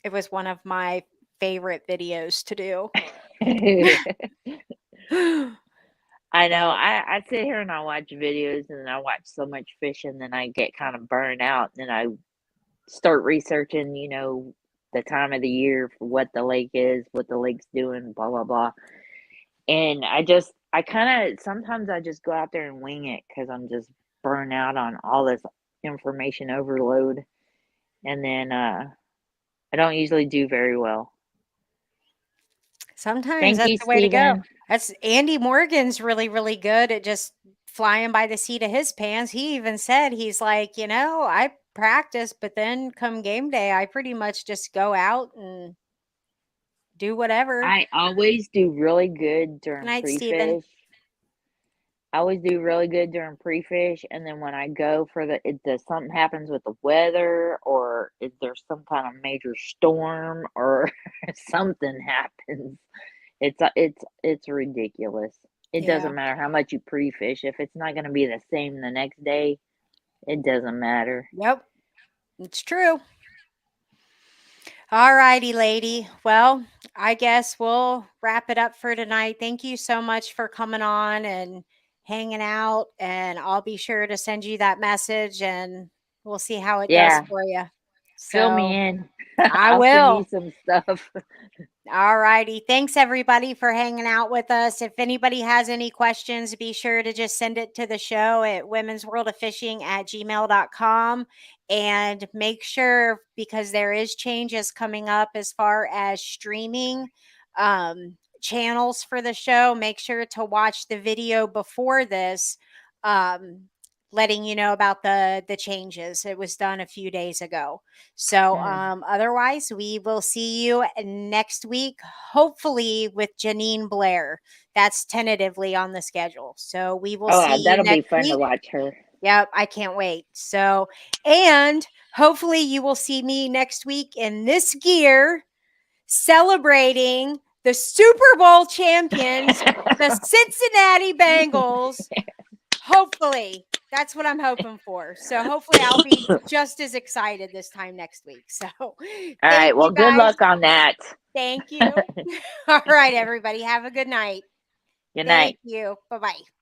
It was one of my favorite videos to do. I know. But I sit here and I watch videos and I watch so much fishing, and then I get kind of burned out, and then I start researching, the time of the year for what the lake is, what the lake's doing, blah blah blah. And I kind of sometimes I just go out there and wing it because I'm just burnt out on all this information overload, and then I don't usually do very well. sometimes Thank that's you, the way to go. Steven. That's Andy Morgan's really, really good at just flying by the seat of his pants. He even said, he's like, I practice, but then come game day, I pretty much just go out and do whatever. I always do really good Good during night, Steven. pre-fish. I always do really good during pre-fish, and then when I go for if something happens with the weather, or if there's some kind of major storm, or something happens, it's ridiculous. It Yeah. doesn't matter how much you pre-fish. If it's not going to be the same the next day, it doesn't matter. Yep. It's true. All righty, lady. Well, I guess we'll wrap it up for tonight. Thank you so much for coming on and hanging out. And I'll be sure to send you that message and we'll see how it does Yeah, for you. fill So me in. I I'll send you will. some stuff. All righty. Thanks everybody for hanging out with us. If anybody has any questions, be sure to just send it to the show at womensworldofishing@gmail.com. And make sure, because there is changes coming up as far as streaming channels for the show, make sure to watch the video before this, letting you know about the changes. It was done a few days ago. So otherwise, we will see you next week, hopefully with Janine Blair. That's tentatively on the schedule. So we will see you That'll be next fun to week. watch her. Yep, I can't wait. So, and hopefully you will see me next week in this gear celebrating the Super Bowl champions, the Cincinnati Bengals. Hopefully, that's what I'm hoping for. So hopefully I'll be just as excited this time next week. So All thank right. you Well, good guys. luck on that. Thank you. All right, everybody. Have a good night. Good night. Thank you. Bye-bye.